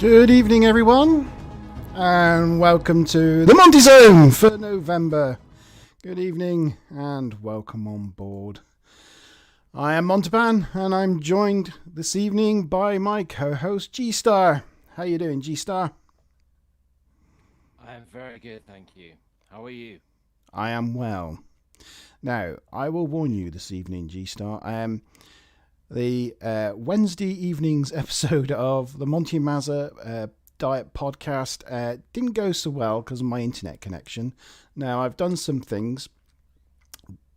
Good evening, everyone, and welcome to the Monte Zone for November. Good evening, and welcome on board. I am Monteban, and I'm joined this evening by my co-host G-Star. How you doing, G-Star? I am very good, thank you. How are you? I am well. Now, I will warn you this evening, G-Star. The Wednesday evening's episode of the Monte Mazza Diet Podcast didn't go so well because of my internet connection. Now, I've done some things,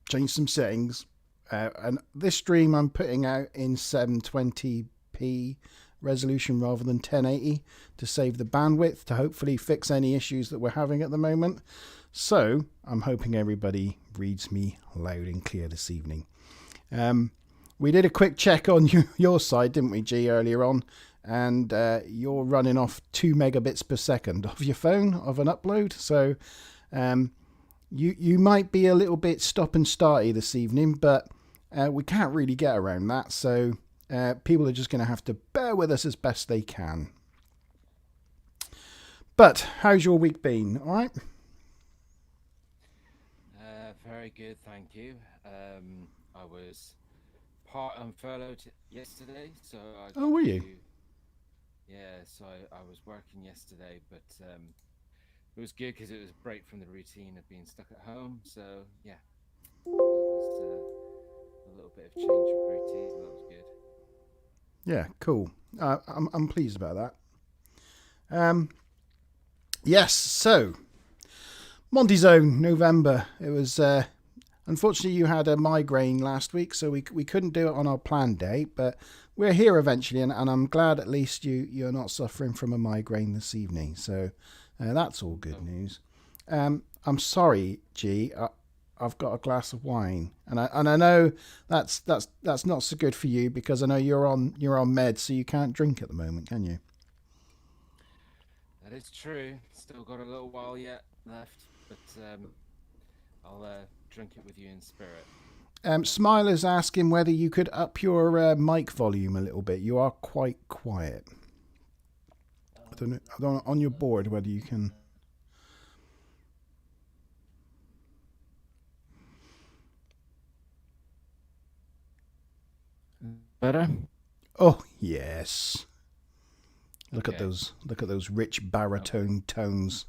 changed some settings, and this stream I'm putting out in 720p resolution rather than 1080 to save the bandwidth, to hopefully fix any issues that we're having at the moment. So, I'm hoping everybody reads me loud and clear this evening. We did a quick check on your side, didn't we, G, earlier on? And you're running off 2 megabits per second off your phone of an upload. So you might be a little bit stop and starty this evening, but we can't really get around that. So people are just going to have to bear with us as best they can. But how's your week been? All right? Very good, thank you. I was part furloughed yesterday, so I got were you? Yeah, so I was working yesterday, but it was good because it was a break from the routine of being stuck at home. So yeah, it was a little bit of change of routine. So that was good. Yeah, cool. I'm pleased about that. Yes, so Monte Zone, November. It was unfortunately you had a migraine last week, so we couldn't do it on our planned date, but we're here eventually, and I'm glad at least you're not suffering from a migraine this evening. So that's all good news. I'm sorry, G. I've got a glass of wine, and I know that's not so good for you because I know you're on meds, so you can't drink at the moment, can you? That is true. Still got a little while yet left, but I'll drink it with you in spirit. Smiler's asking whether you could up your mic volume a little bit. You are quite quiet. I don't know on your board whether you can. Better? Oh yes. Look at those rich baritone tones.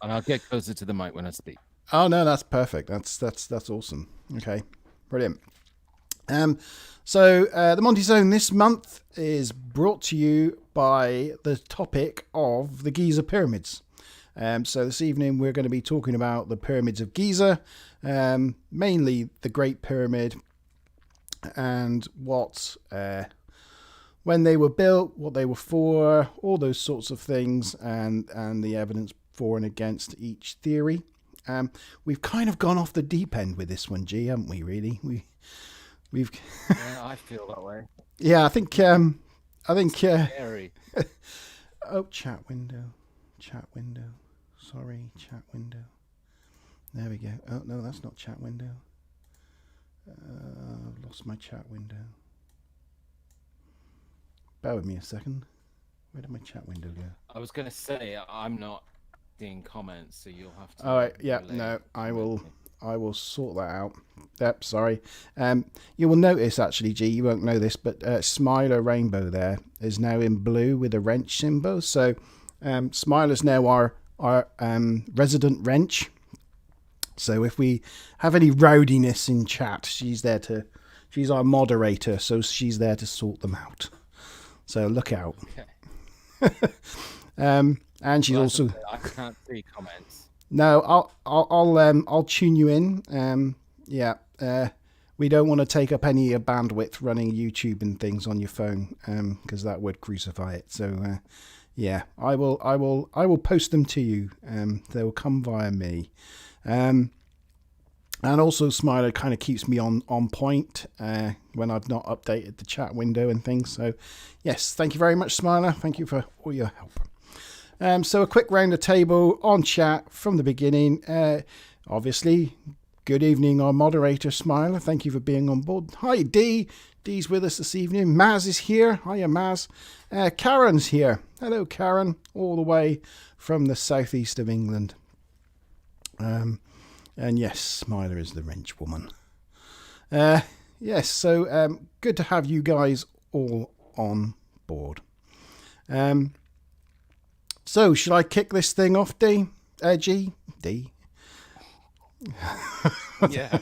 And I'll get closer to the mic when I speak. Oh no, that's perfect. That's awesome. Okay, brilliant. So the Monte Zone this month is brought to you by the topic of the Giza pyramids. So this evening we're going to be talking about the Pyramids of Giza, mainly the Great Pyramid, and what when they were built, what they were for, all those sorts of things, and the evidence for and against each theory. We've kind of gone off the deep end with this one, G, haven't we? Really, we've. Yeah, I feel that way. Yeah, I think. Scary. Oh, chat window. Sorry, chat window. There we go. Oh no, that's not chat window. I've lost my chat window. Bear with me a second. Where did my chat window go? I was going to say I'm not seeing comments, so you'll have to. All right. Yeah. No, I will sort that out. Yep. Sorry. You will notice actually, G. You won't know this, but Smiler Rainbow there is now in blue with a wrench symbol. So Smiler's now our resident wrench. So if we have any rowdiness in chat, she's our moderator, so she's there to sort them out. So look out. Okay. And she's also. I can't see comments. No, I'll tune you in. We don't want to take up any bandwidth running YouTube and things on your phone, because that would crucify it. So, I will post them to you. They will come via me. And also Smiler kind of keeps me on point when I've not updated the chat window and things. So yes, thank you very much, Smiler. Thank you for all your help. So a quick round of table on chat from the beginning. Obviously, good evening, our moderator, Smiler. Thank you for being on board. Hi, D. Dee's with us this evening. Maz is here. Hiya, Maz. Karen's here. Hello, Karen, all the way from the southeast of England. And yes, Smiler is the wrench woman. Yes, so good to have you guys all on board. So, should I kick this thing off, D? G? D? Yeah.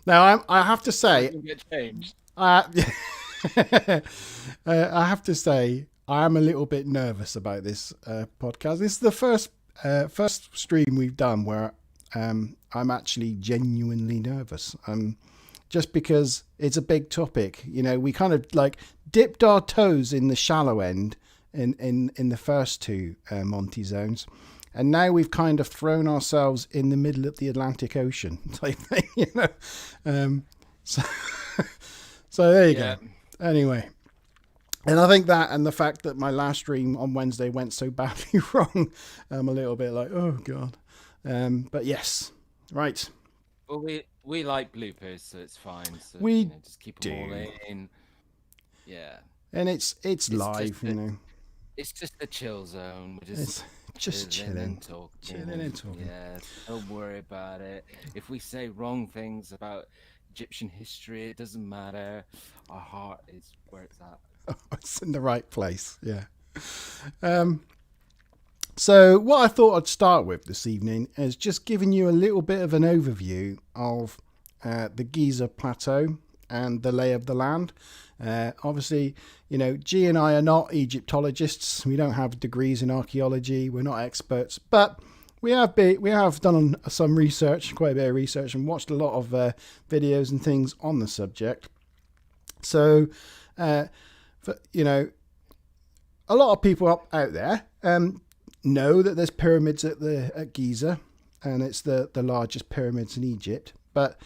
Now, I have to say, Get changed. I have to say, I am a little bit nervous about this podcast. This is the first stream we've done where I'm actually genuinely nervous. Just because it's a big topic. You know, we kind of like dipped our toes in the shallow end in the first two Monte Zones. And now we've kind of thrown ourselves in the middle of the Atlantic Ocean type thing, you know. So there you go. Anyway, and I think that and the fact that my last stream on Wednesday went so badly wrong, I'm a little bit like, oh God. But yes, right. Well, we like bloopers, so it's fine. So, We just keep them all in. Yeah. And it's live, you know. It's just a chill zone. We're just chilling and talking. Chilling and talking. Yeah, don't worry about it. If we say wrong things about Egyptian history, it doesn't matter. Our heart is where it's at. It's in the right place, yeah. So what I thought I'd start with this evening is just giving you a little bit of an overview of the Giza Plateau and the lay of the land. Obviously, you know, G and I are not Egyptologists. We don't have degrees in archaeology. We're not experts, but we have done some research, quite a bit of research, and watched a lot of videos and things on the subject. So, you know, a lot of people out there know that there's pyramids at Giza, and it's the largest pyramids in Egypt, but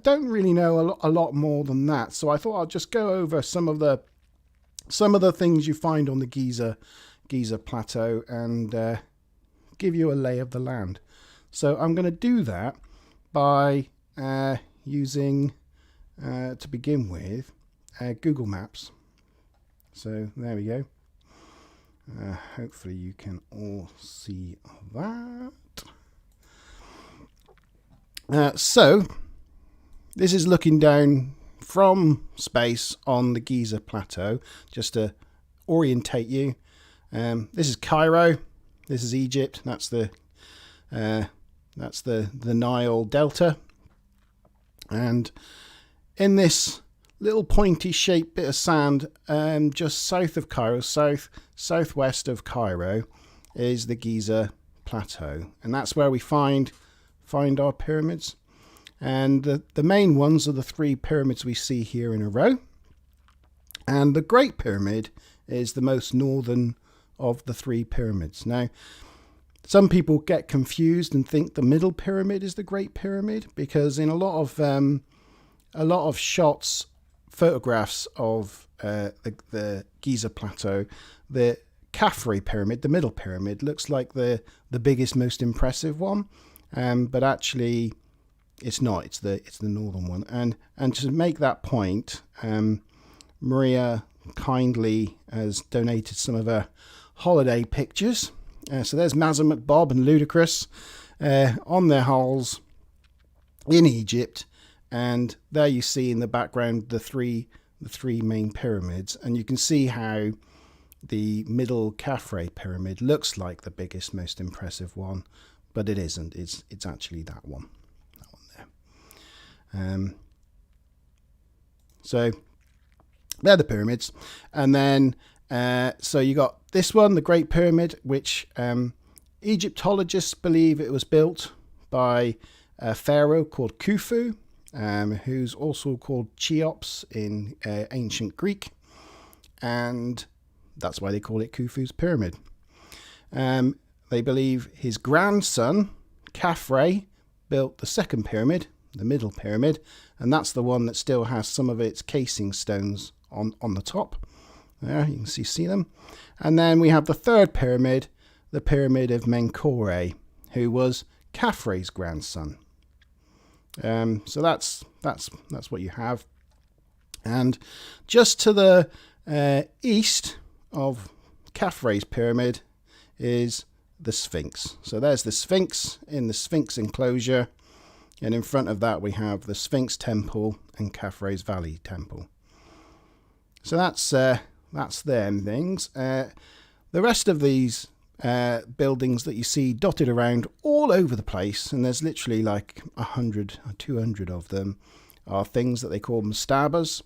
don't really know a lot more than that. So I thought I'll just go over some of the things you find on the Giza Plateau and give you a lay of the land. So I'm going to do that by using, to begin with, Google Maps. So there we go. Hopefully you can all see that. So this is looking down from space on the Giza Plateau, just to orientate you. This is Cairo. This is Egypt. That's the Nile Delta. And in this little pointy shaped bit of sand, just south of Cairo, southwest of Cairo, is the Giza Plateau, and that's where we find our pyramids. And the main ones are the three pyramids we see here in a row. And the Great Pyramid is the most northern of the three pyramids. Now, some people get confused and think the middle pyramid is the Great Pyramid, because in a lot of shots, photographs of the Giza Plateau, the Khafre pyramid, the middle pyramid, looks like the biggest, most impressive one. But actually, it's not. It's the northern one. And to make that point, Maria kindly has donated some of her holiday pictures. So there's Mazza McBob and Ludacris on their hulls in Egypt, and there you see in the background the three main pyramids, and you can see how the middle Khafre pyramid looks like the biggest, most impressive one, but it isn't. It's actually that one. So they're the pyramids, and then so you got this one, the Great Pyramid, which Egyptologists believe it was built by a pharaoh called Khufu, who's also called Cheops in ancient Greek, and that's why they call it Khufu's pyramid. They believe his grandson Khafre built the second pyramid, the middle pyramid, and that's the one that still has some of its casing stones on the top. There, you can see them. And then we have the third pyramid, the pyramid of Menkaure, who was Khafre's grandson. So that's what you have. And just to the east of Khafre's pyramid is the Sphinx. So there's the Sphinx in the Sphinx enclosure, and in front of that we have the Sphinx Temple and Khafre's Valley Temple. So that's them things. The rest of these buildings that you see dotted around all over the place, and there's literally like 100 or 200 of them, are things that they call mastabas,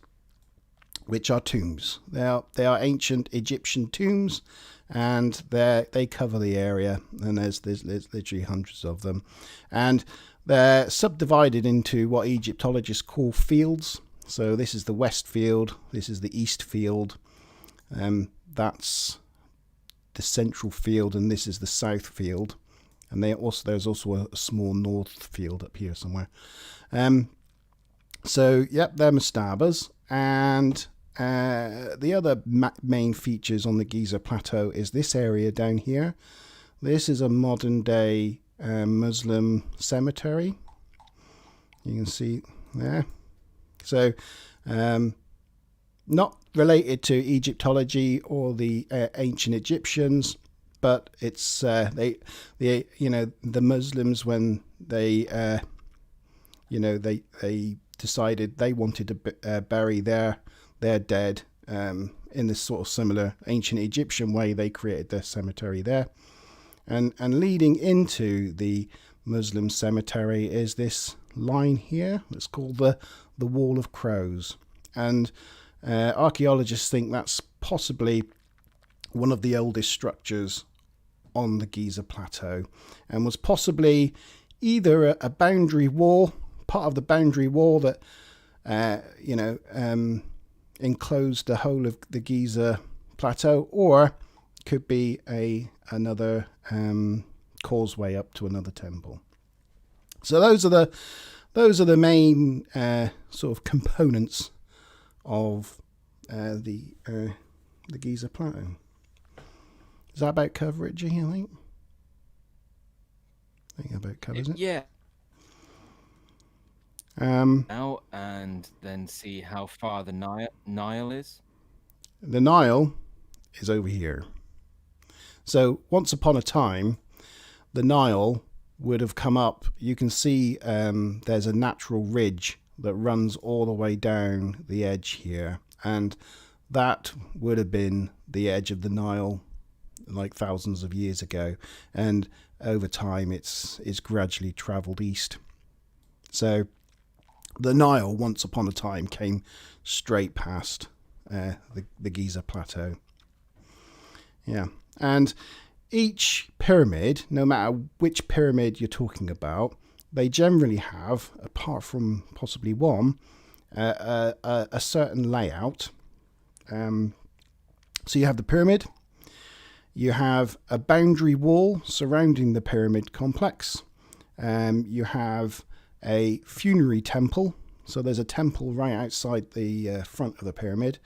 which are tombs. They are ancient Egyptian tombs, and they cover the area, and there's literally hundreds of them, and they're subdivided into what Egyptologists call fields. So this is the west field, this is the east field, that's the central field, and this is the south field, and there's also a small north field up here somewhere. So yep, they're mastabas, and the other main features on the Giza Plateau is this area down here. This is a modern day Muslim cemetery. You can see there. So not related to Egyptology or the ancient Egyptians, but it's the Muslims, when they decided they wanted to bury their dead in this sort of similar ancient Egyptian way, they created their cemetery there. And leading into the Muslim cemetery is this line here. It's called the Wall of Crows, and archaeologists think that's possibly one of the oldest structures on the Giza Plateau, and was possibly either a boundary wall, part of the boundary wall that enclosed the whole of the Giza Plateau, or could be another causeway up to another temple. So those are the main sort of components of the Giza Plateau. Is that about coverage? I think that about covers it. Yeah. Now and then see how far the Nile is. The Nile is over here. So once upon a time, the Nile would have come up. You can see there's a natural ridge that runs all the way down the edge here, and that would have been the edge of the Nile like thousands of years ago, and over time it's gradually travelled east. So the Nile once upon a time came straight past the Giza Plateau. Yeah, and each pyramid, no matter which pyramid you're talking about, they generally have, apart from possibly one, a certain layout. So you have the pyramid, you have a boundary wall surrounding the pyramid complex, you have a funerary temple. So there's a temple right outside the front of the pyramid.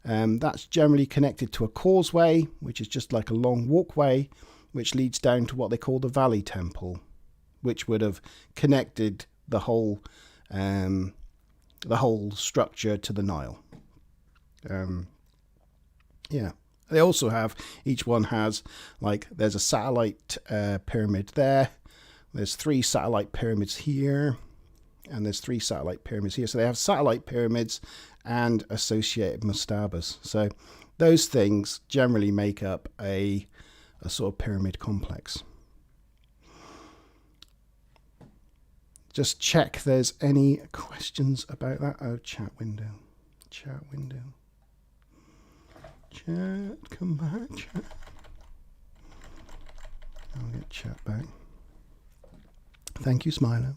That's generally connected to a causeway, which is just like a long walkway, which leads down to what they call the Valley Temple, which would have connected the whole structure to the Nile. Yeah. They also have, each one has, like, there's a satellite pyramid there. There's 3 satellite pyramids here, and there's 3 satellite pyramids here. So they have satellite pyramids and associated mastabas. So those things generally make up a sort of pyramid complex. Just check there's any questions about that. Oh, chat window. Chat, come back, chat. I'll get chat back. Thank you, Smiler.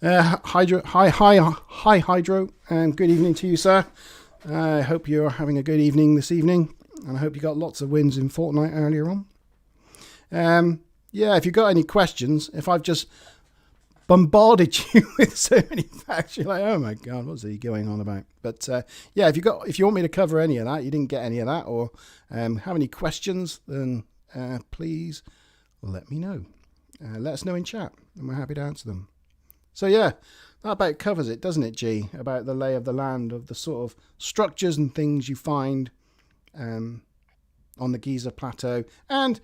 Hydro, hi, Hydro, and good evening to you, sir. I hope you're having a good evening this evening, and I hope you got lots of wins in Fortnite earlier on. Yeah, if you've got any questions, if I've just bombarded you with so many facts, you're like, oh my god, what's he going on about? But yeah, if you want me to cover any of that, you didn't get any of that, or have any questions, then please let me know. Let us know in chat, and we're happy to answer them. So yeah, that about covers it, doesn't it, G? About the lay of the land of the sort of structures and things you find on the Giza Plateau and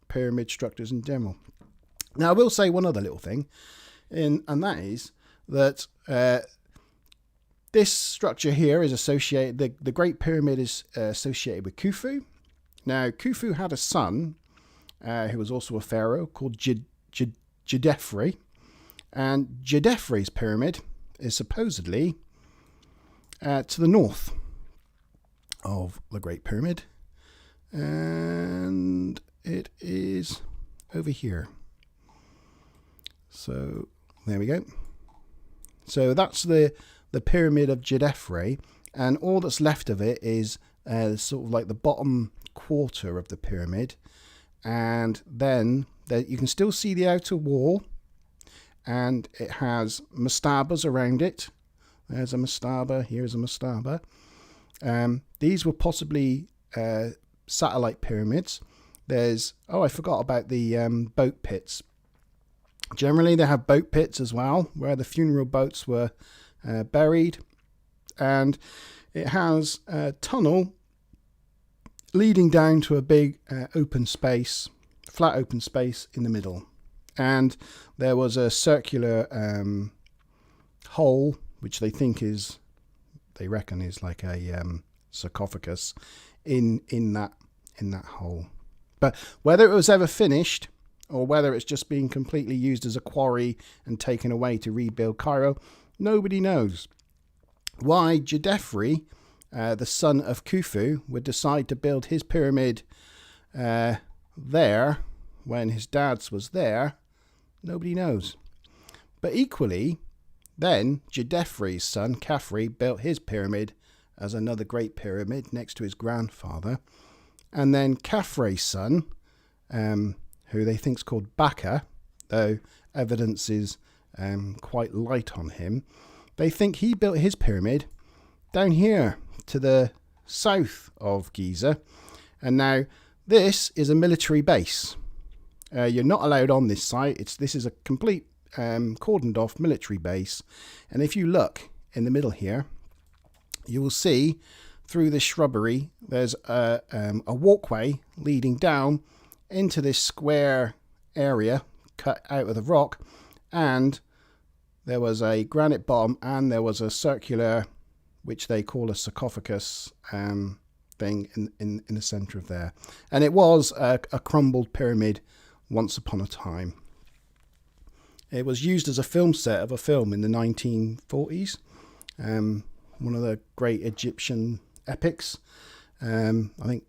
pyramid structures in general. Now, I will say one other little thing, and that is that this structure here is associated, the Great Pyramid is associated with Khufu. Now, Khufu had a son who was also a pharaoh called Djedefre. And Djedefre's pyramid is supposedly to the north of the Great Pyramid. And it is over here. So there we go. So that's the pyramid of Djedefre. And all that's left of it is sort of like the bottom quarter of the pyramid. And then you can still see the outer wall. And it has mastabas around it. There's a mastaba. Here's a mastaba. These were possibly satellite pyramids. There's I forgot about the boat pits. Generally, they have boat pits as well, where the funeral boats were buried, and it has a tunnel leading down to a big open space, flat open space in the middle. And there was a circular hole, which they reckon is like a sarcophagus in that hole. But whether it was ever finished or whether it's just being completely used as a quarry and taken away to rebuild Cairo, nobody knows. Why Djedefre, the son of Khufu, would decide to build his pyramid there when his dad's was there, nobody knows. But equally, then Djedefre's son, Khafre, built his pyramid as another great pyramid next to his grandfather. And then Khafre's son, who they think is called Baka, though evidence is quite light on him, they think he built his pyramid down here to the south of Giza. And now this is a military base. You're not allowed on this site. This is a complete cordoned off military base. And if you look in the middle here, you will see through the shrubbery there's a walkway leading down into this square area cut out of the rock, and there was a granite bottom and there was a circular, which they call a sarcophagus thing in the center of there. And it was a crumbled pyramid once upon a time. It was used as a film set of a film in the 1940s, one of the great Egyptian epics. I think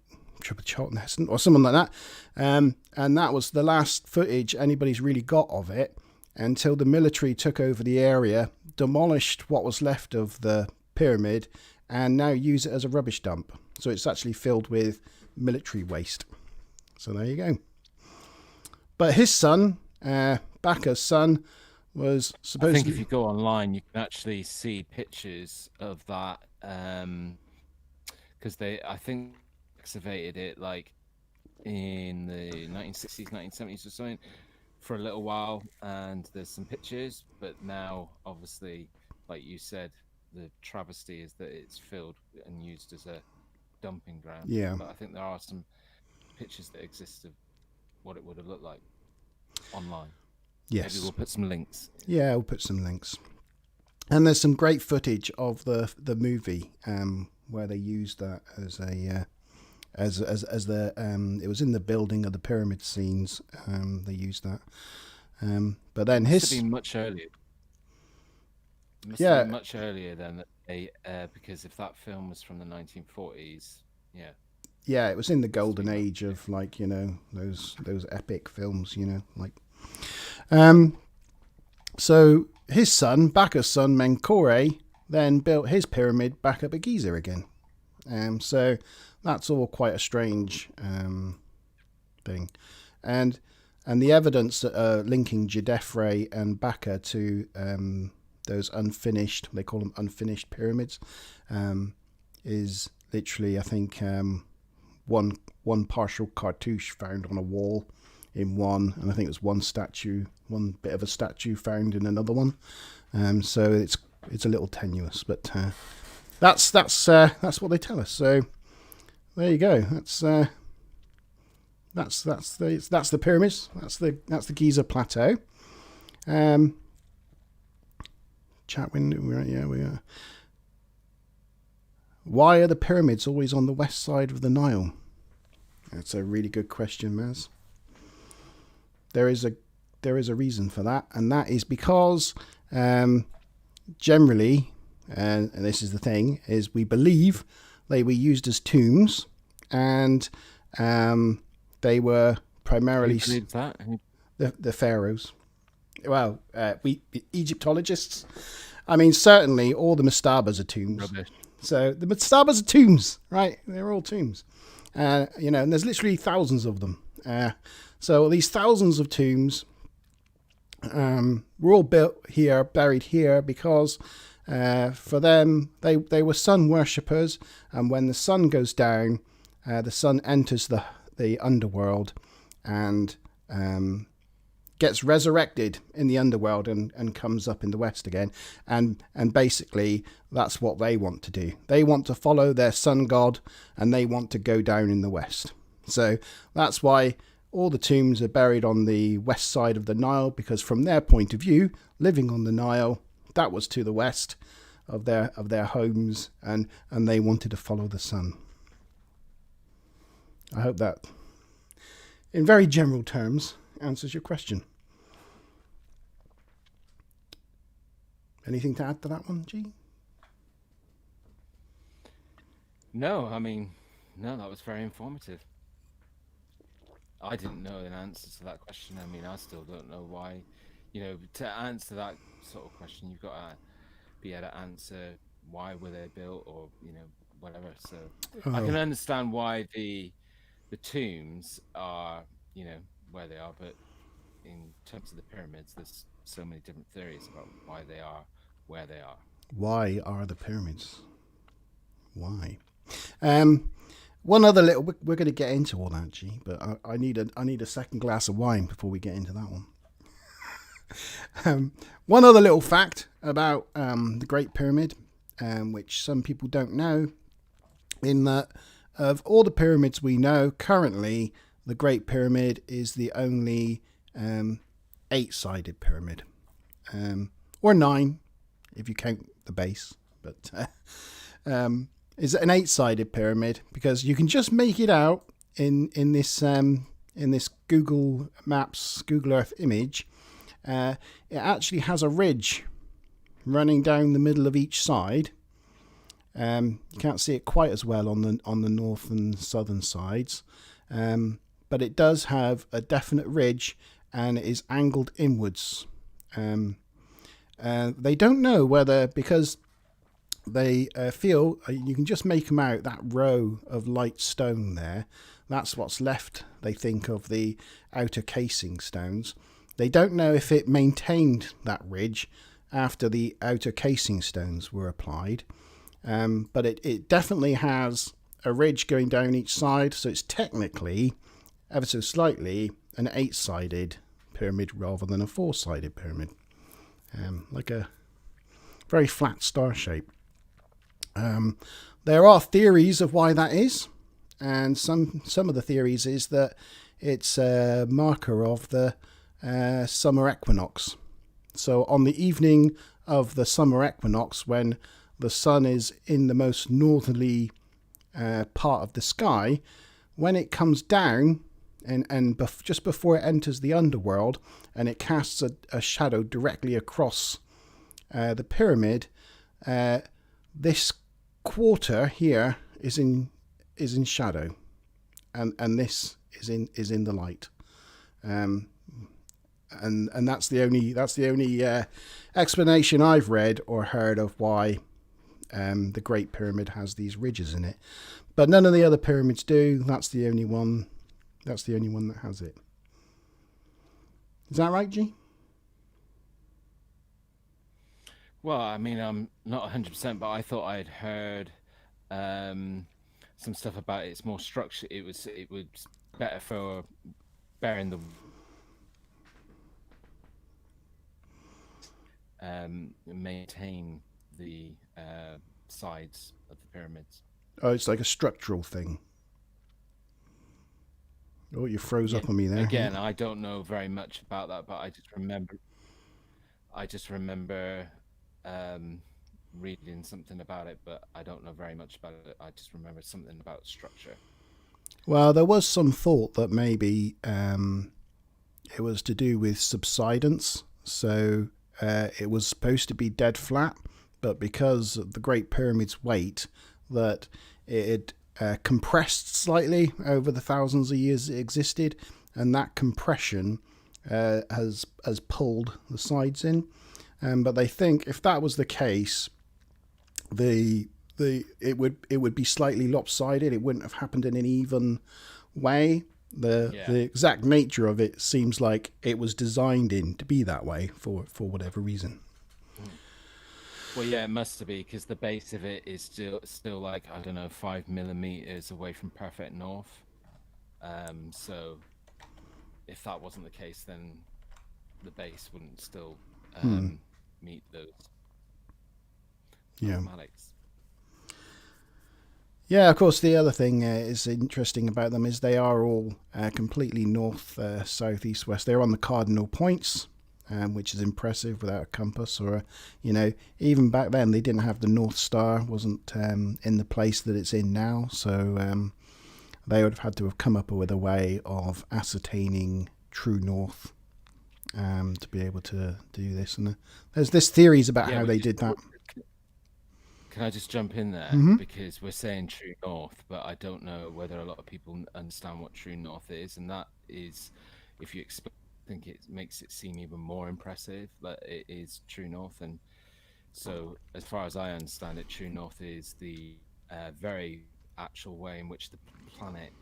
Charlton Heston or someone like that. And that was the last footage anybody's really got of it until the military took over the area, demolished what was left of the pyramid, and now use it as a rubbish dump. So it's actually filled with military waste. So there you go. But his son, Baka's son, was supposed I think if you go online, you can actually see pictures of that, because I think excavated it like in the 1960s, 1970s or something for a little while, and there's some pictures. But now, obviously, like you said, the travesty is that it's filled and used as a dumping ground. Yeah. But I think there are some pictures that exist of what it would have looked like online. Yes. Maybe we'll put some links. Yeah, we'll put some links. And there's some great footage of the movie where they used that as a it was in the building of the pyramid scenes. They used that. But then It must have been much earlier. It must have been much earlier than they, because if that film was from the 1940s, yeah. Yeah, it was in the golden age of, like, you know, those epic films, you know, like. So his son, Baka's son, Menkore, then built his pyramid back up at Giza again. So that's all quite a strange thing. And the evidence linking Djedefre and Baka to those unfinished, they call them unfinished pyramids, is literally, I think, one partial cartouche found on a wall in one, and I think there's one bit of a statue found in another one. So it's a little tenuous, but that's what they tell us. So there you go. That's the pyramids. That's the Giza plateau. Chat window. Yeah, we are. Why are the pyramids always on the west side of the Nile? That's a really good question, Maz. There is a reason for that, and that is because generally, and this is the thing, is we believe they were used as tombs, and they were primarily the pharaohs. Well, we Egyptologists. I mean, certainly all the mastabas are tombs. Rubbish. So the mastabas are tombs, right? They're all tombs. And there's literally thousands of them. So these thousands of tombs were all built here, buried here, because for them, they were sun worshippers. And when the sun goes down, the sun enters the underworld and gets resurrected in the underworld and comes up in the west again. And basically, that's what they want to do. They want to follow their sun god, and they want to go down in the west. So that's why all the tombs are buried on the west side of the Nile, because from their point of view, living on the Nile, that was to the west of their homes, and they wanted to follow the sun. I hope that, in very general terms, answers your question. Anything to add to that one, G? No, I mean, no, that was very informative. I didn't know an answer to that question. I mean, I still don't know why. To answer that sort of question, you've got to be able to answer why were they built, or whatever. So I can understand why the tombs are where they are, but in terms of the pyramids, there's so many different theories about why they are where they are. Why are the pyramids? Why? One other little. We're going to get into all that, G, but I need a second glass of wine before we get into that one. One other little fact about the Great Pyramid, which some people don't know, in that of all the pyramids we know currently, the Great Pyramid is the only 8-sided pyramid, or 9 if you count the base, but is an 8-sided pyramid, because you can just make it out in this Google Maps, Google Earth image. It actually has a ridge running down the middle of each side. You can't see it quite as well on the north and southern sides, but it does have a definite ridge, and it is angled inwards. They don't know whether, because they feel you can just make them out, that row of light stone there, that's what's left, they think, of the outer casing stones. They don't know if it maintained that ridge after the outer casing stones were applied, but it definitely has a ridge going down each side, so it's technically, ever so slightly, an 8-sided pyramid rather than a 4-sided pyramid, like a very flat star shape. There are theories of why that is, and some of the theories is that it's a marker of the summer equinox. So on the evening of the summer equinox, when the sun is in the most northerly part of the sky, when it comes down and just before it enters the underworld, and it casts a shadow directly across the pyramid, this quarter here is in shadow, and this is in the light, and that's the only explanation I've read or heard of why the Great Pyramid has these ridges in it. But none of the other pyramids do. That's the only one. That's the only one that has it. Is that right, G? Well, I mean, I'm not 100%, but I thought I'd heard some stuff about it's more structure. It was better for bearing the maintain the sides of the pyramids. Oh, it's like a structural thing. Oh, you froze Yeah. up on me there. Again, I don't know very much about that, but I just remember um, reading something about it, but I don't know very much about it. I just remember something about structure. Well, there was some thought that maybe it was to do with subsidence. So it was supposed to be dead flat, but because of the Great Pyramid's weight, that it had compressed slightly over the thousands of years it existed, and that compression has pulled the sides in. But they think if that was the case, the it would be slightly lopsided. It wouldn't have happened in an even way. The Yeah. exact nature of it seems like it was designed in to be that way for whatever reason. Mm. Well, yeah, it must be because the base of it is still like I don't know 5 millimeters away from perfect north. So if that wasn't the case, then the base wouldn't still meet those Yeah. mathematics. Yeah, of course, the other thing is interesting about them is they are all completely north, south, east, west. They're on the cardinal points, which is impressive without a compass or even back then they didn't have the North Star, wasn't in the place that it's in now. So they would have had to have come up with a way of ascertaining true north to be able to do this. And there's this theories about Yeah, how they did that. Can I just jump in there? Mm-hmm. Because we're saying true north, but I don't know whether a lot of people understand what true north is, and that is, if you explain, I think it makes it seem even more impressive that it is true north. And so, as far as I understand it, true north is the very actual way in which the planet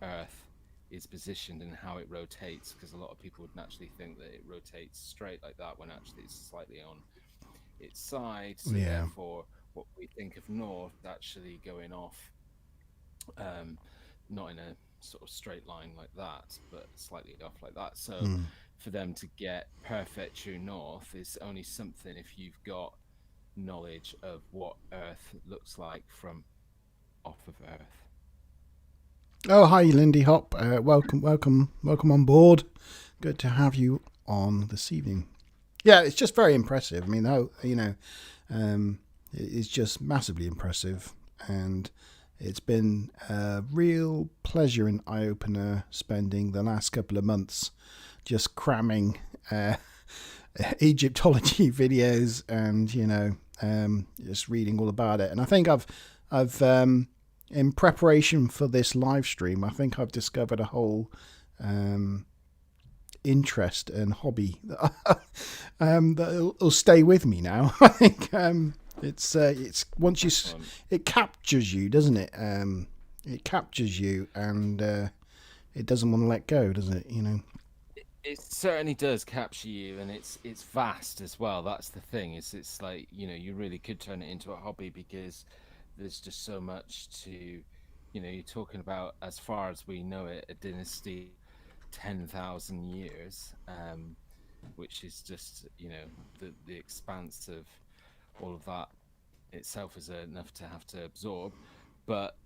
Earth is positioned and how it rotates. Because a lot of people would naturally think that it rotates straight like that, when actually it's slightly on its side. So Yeah. therefore, what we think of north actually going off, not in a sort of straight line like that, but slightly off like that. So for them to get perfect true north is only something if you've got knowledge of what Earth looks like from off of Earth. Oh, hi, Lindy Hop. Welcome on board. Good to have you on this evening. Yeah, it's just very impressive. I mean, it's just massively impressive, and it's been a real pleasure and eye opener spending the last couple of months just cramming Egyptology videos and just reading all about it. And I think I've in preparation for this live stream, I think I've discovered a whole interest and hobby that'll stay with me now. I think it's once you it captures you, doesn't it? It captures you, and it doesn't want to let go, does it? It certainly does capture you, and it's vast as well. That's the thing. It's like you really could turn it into a hobby because there's just so much to, you're talking about, as far as we know it, a dynasty 10,000 years, which is just the expanse of all of that itself is enough to have to absorb. But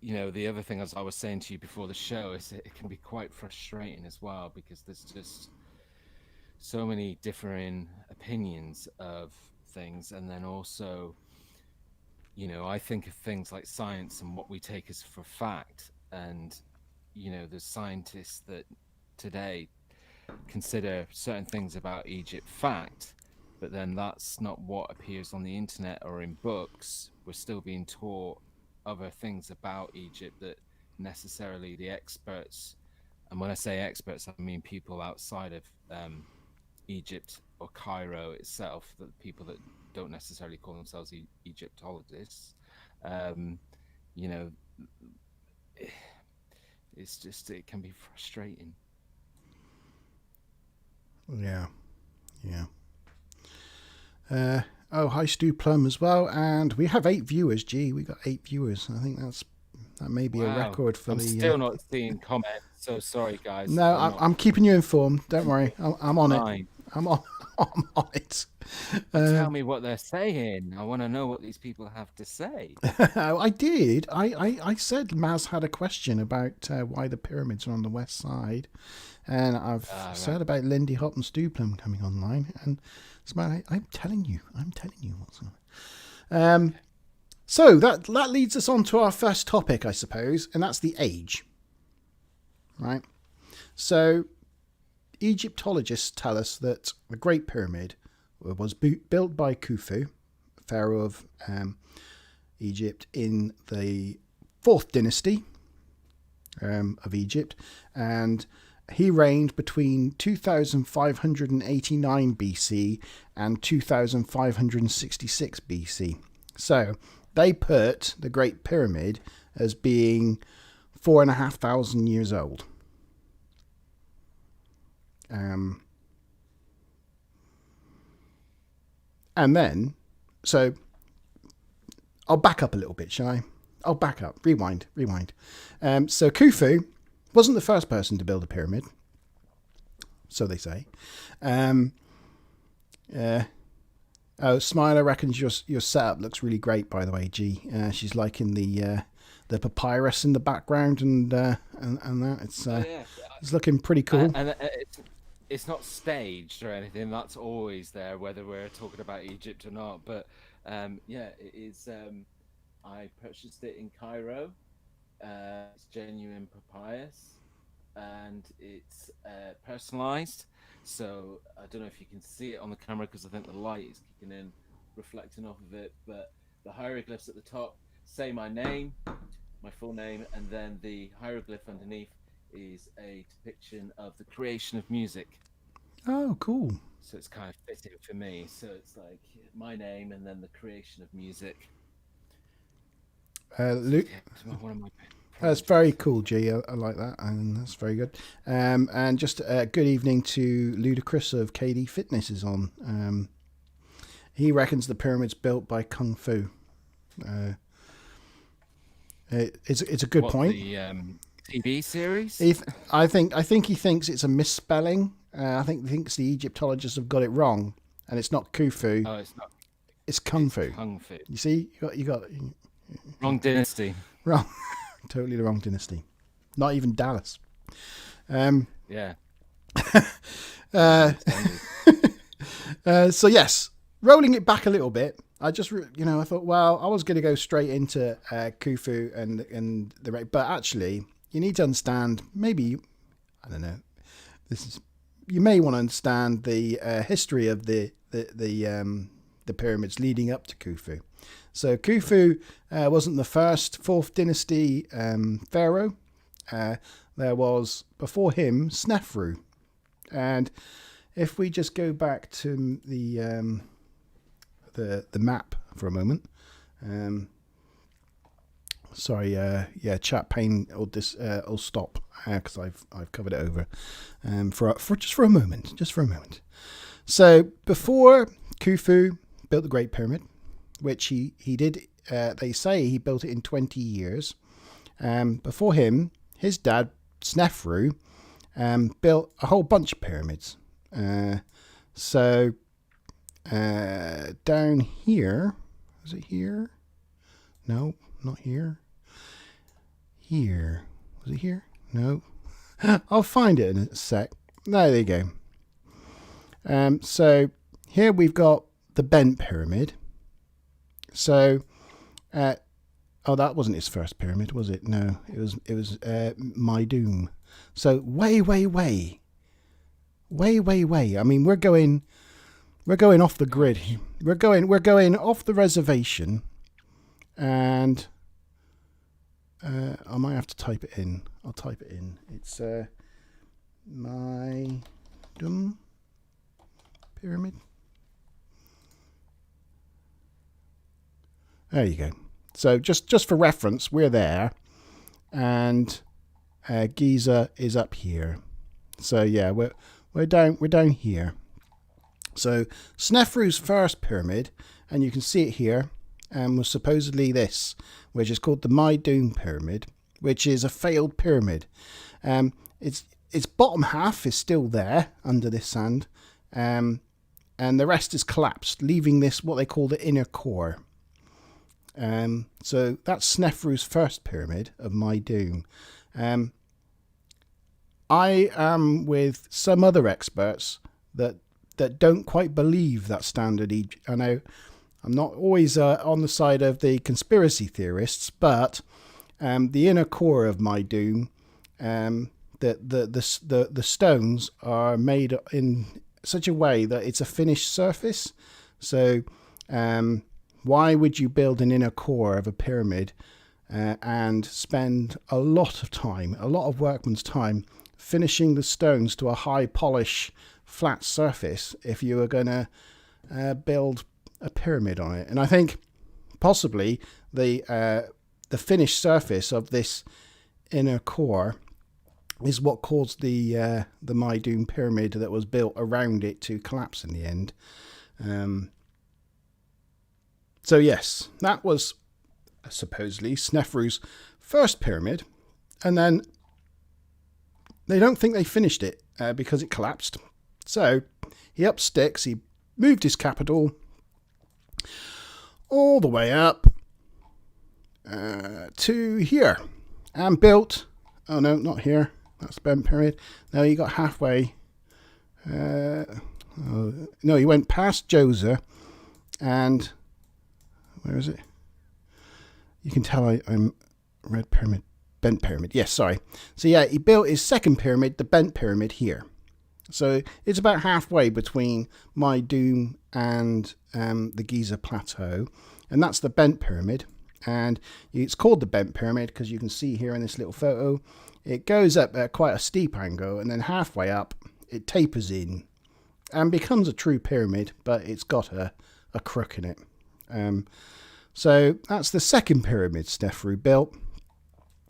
the other thing, as I was saying to you before the show, is it can be quite frustrating as well, because there's just so many differing opinions of things. And then also, I think of things like science and what we take as for fact. And, there's scientists that today consider certain things about Egypt fact, but then that's not what appears on the internet or in books. We're still being taught other things about Egypt that necessarily the experts, and when I say experts, I mean people outside of Egypt or Cairo itself, that people that don't necessarily call themselves Egyptologists, you know, it's just, it can be frustrating. Yeah. Oh, hi Stu Plum as well, and we have 8 viewers. Gee, we got 8 viewers. I think that may be a record for I'm the. still not seeing comments. so sorry, guys. No, I'm not I'm keeping you informed. Don't worry. I'm on it. fine. I'm on. I'm on it. You tell me what they're saying. I want to know what these people have to say. I did. I said Maz had a question about why the pyramids are on the west side, and I've said Right. about Lindy Hop and Stu Plum coming online, and it's about, I'm telling you what's on. So that leads us on to our first topic, I suppose, and that's the age. Right. So Egyptologists tell us that the Great Pyramid was built by Khufu, pharaoh of Egypt, in the 4th dynasty of Egypt, and he reigned between 2589 BC and 2566 BC. So they put the Great Pyramid as being 4,500 years old. And then, so I'll back up a little bit, shall I? I'll back up. Rewind. So Khufu wasn't the first person to build a pyramid, so they say. Smiler reckons your setup looks really great, by the way, G. She's liking the papyrus in the background and that. It's looking pretty cool. And it's not staged or anything. That's always there, whether we're talking about Egypt or not. But it is. I purchased it in Cairo. It's genuine papyrus, and it's personalized. So I don't know if you can see it on the camera because I think the light is kicking in, reflecting off of it. But the hieroglyphs at the top say my name, my full name, and then the hieroglyph underneath is a depiction of the creation of music. Oh, cool. So it's kind of fitting for me. So it's like my name and then the creation of music. Luke, One of my that's very cool, G. I like that, and that's very good. And just good evening to Ludacris of KD Fitness is on. He reckons the pyramid's built by Kung Fu. It's a good point. The TV series? I think he thinks it's a misspelling. I think he thinks the Egyptologists have got it wrong, and it's not Khufu. Oh, it's not. It's Kung Fu. Kung Fu. You see, you got Wrong dynasty. wrong, totally the wrong dynasty. Not even Dallas. Yeah. So yes, rolling it back a little bit. I just, I thought, well, I was going to go straight into Khufu and the, but actually, you need to understand. Maybe, I don't know. You may want to understand the history of the pyramids leading up to Khufu. So Khufu wasn't the first 4th dynasty pharaoh. There was before him Snefru, and if we just go back to the map for a moment. Chat pane will stop because I've covered it over for just for a moment. So before Khufu built the Great Pyramid, which he did, they say he built it in 20 years. Before him, his dad Snefru built a whole bunch of pyramids. Down here, is it here? No, not here. Here. Was it here? No. I'll find it in a sec. There you go. So here we've got the bent pyramid. So, that wasn't his first pyramid, was it? No, it was Maidum. So way. I mean, we're going off the grid. We're going off the reservation, and I might have to type it in. I'll type it in. It's Maidum pyramid. There you go. So just for reference, we're there, and Giza is up here. So yeah, we're down here. So Snefru's first pyramid, and you can see it here, was supposedly this, which is called the Maidum pyramid, which is a failed pyramid. Its bottom half is still there under this sand, and the rest is collapsed, leaving this what they call the inner core. So that's Snefru's first pyramid of my doom. I am with some other experts that don't quite believe that standard Egypt. I know I'm not always on the side of the conspiracy theorists, but the inner core of my doom, the stones are made in such a way that it's a finished surface. So why would you build an inner core of a pyramid and spend a lot of workman's time finishing the stones to a high polish flat surface if you were going to build a pyramid on it? And I think possibly the finished surface of this inner core is what caused the Maidum pyramid that was built around it to collapse in the end. So yes, that was supposedly Snefru's first pyramid, and then they don't think they finished it because it collapsed. So he up sticks, he moved his capital all the way up to here and built, oh no, not here, that's the bent pyramid. No, he got halfway. No, he went past Djoser and where is it? You can tell I'm red pyramid, bent pyramid. Yes, sorry. So yeah, he built his second pyramid, the bent pyramid, here. So it's about halfway between my doom and the Giza plateau, and that's the bent pyramid. And it's called the bent pyramid because you can see here in this little photo, it goes up at quite a steep angle, and then halfway up it tapers in and becomes a true pyramid, but it's got a crook in it. So that's the second pyramid Snefru built.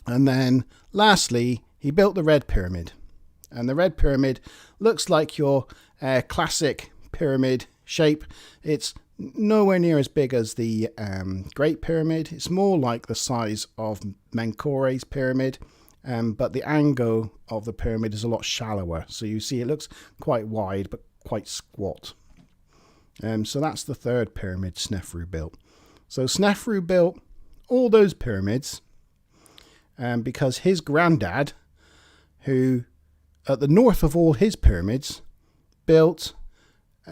And then lastly, he built the red pyramid. And the red pyramid looks like your classic pyramid shape. It's nowhere near as big as the Great Pyramid. It's more like the size of Menkare's pyramid, but the angle of the pyramid is a lot shallower. So you see it looks quite wide, but quite squat. So that's the third pyramid Snefru built. So Snefru built all those pyramids because his granddad, who at the north of all his pyramids, built,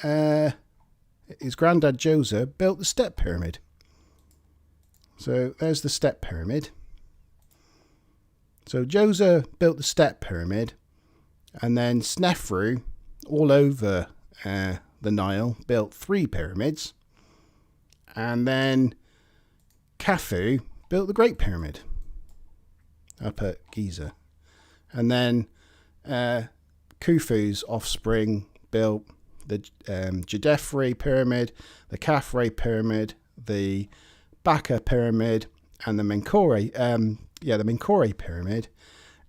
his granddad Djoser built the step pyramid. So there's the step pyramid. So Djoser built the step pyramid, and then Snefru, all over the Nile, built 3 pyramids, and then Khufu built the Great Pyramid up at Giza, and then Khufu's offspring built the Djedefre pyramid, the Khafre pyramid, the Baka pyramid, and the Menkore, the Menkore pyramid.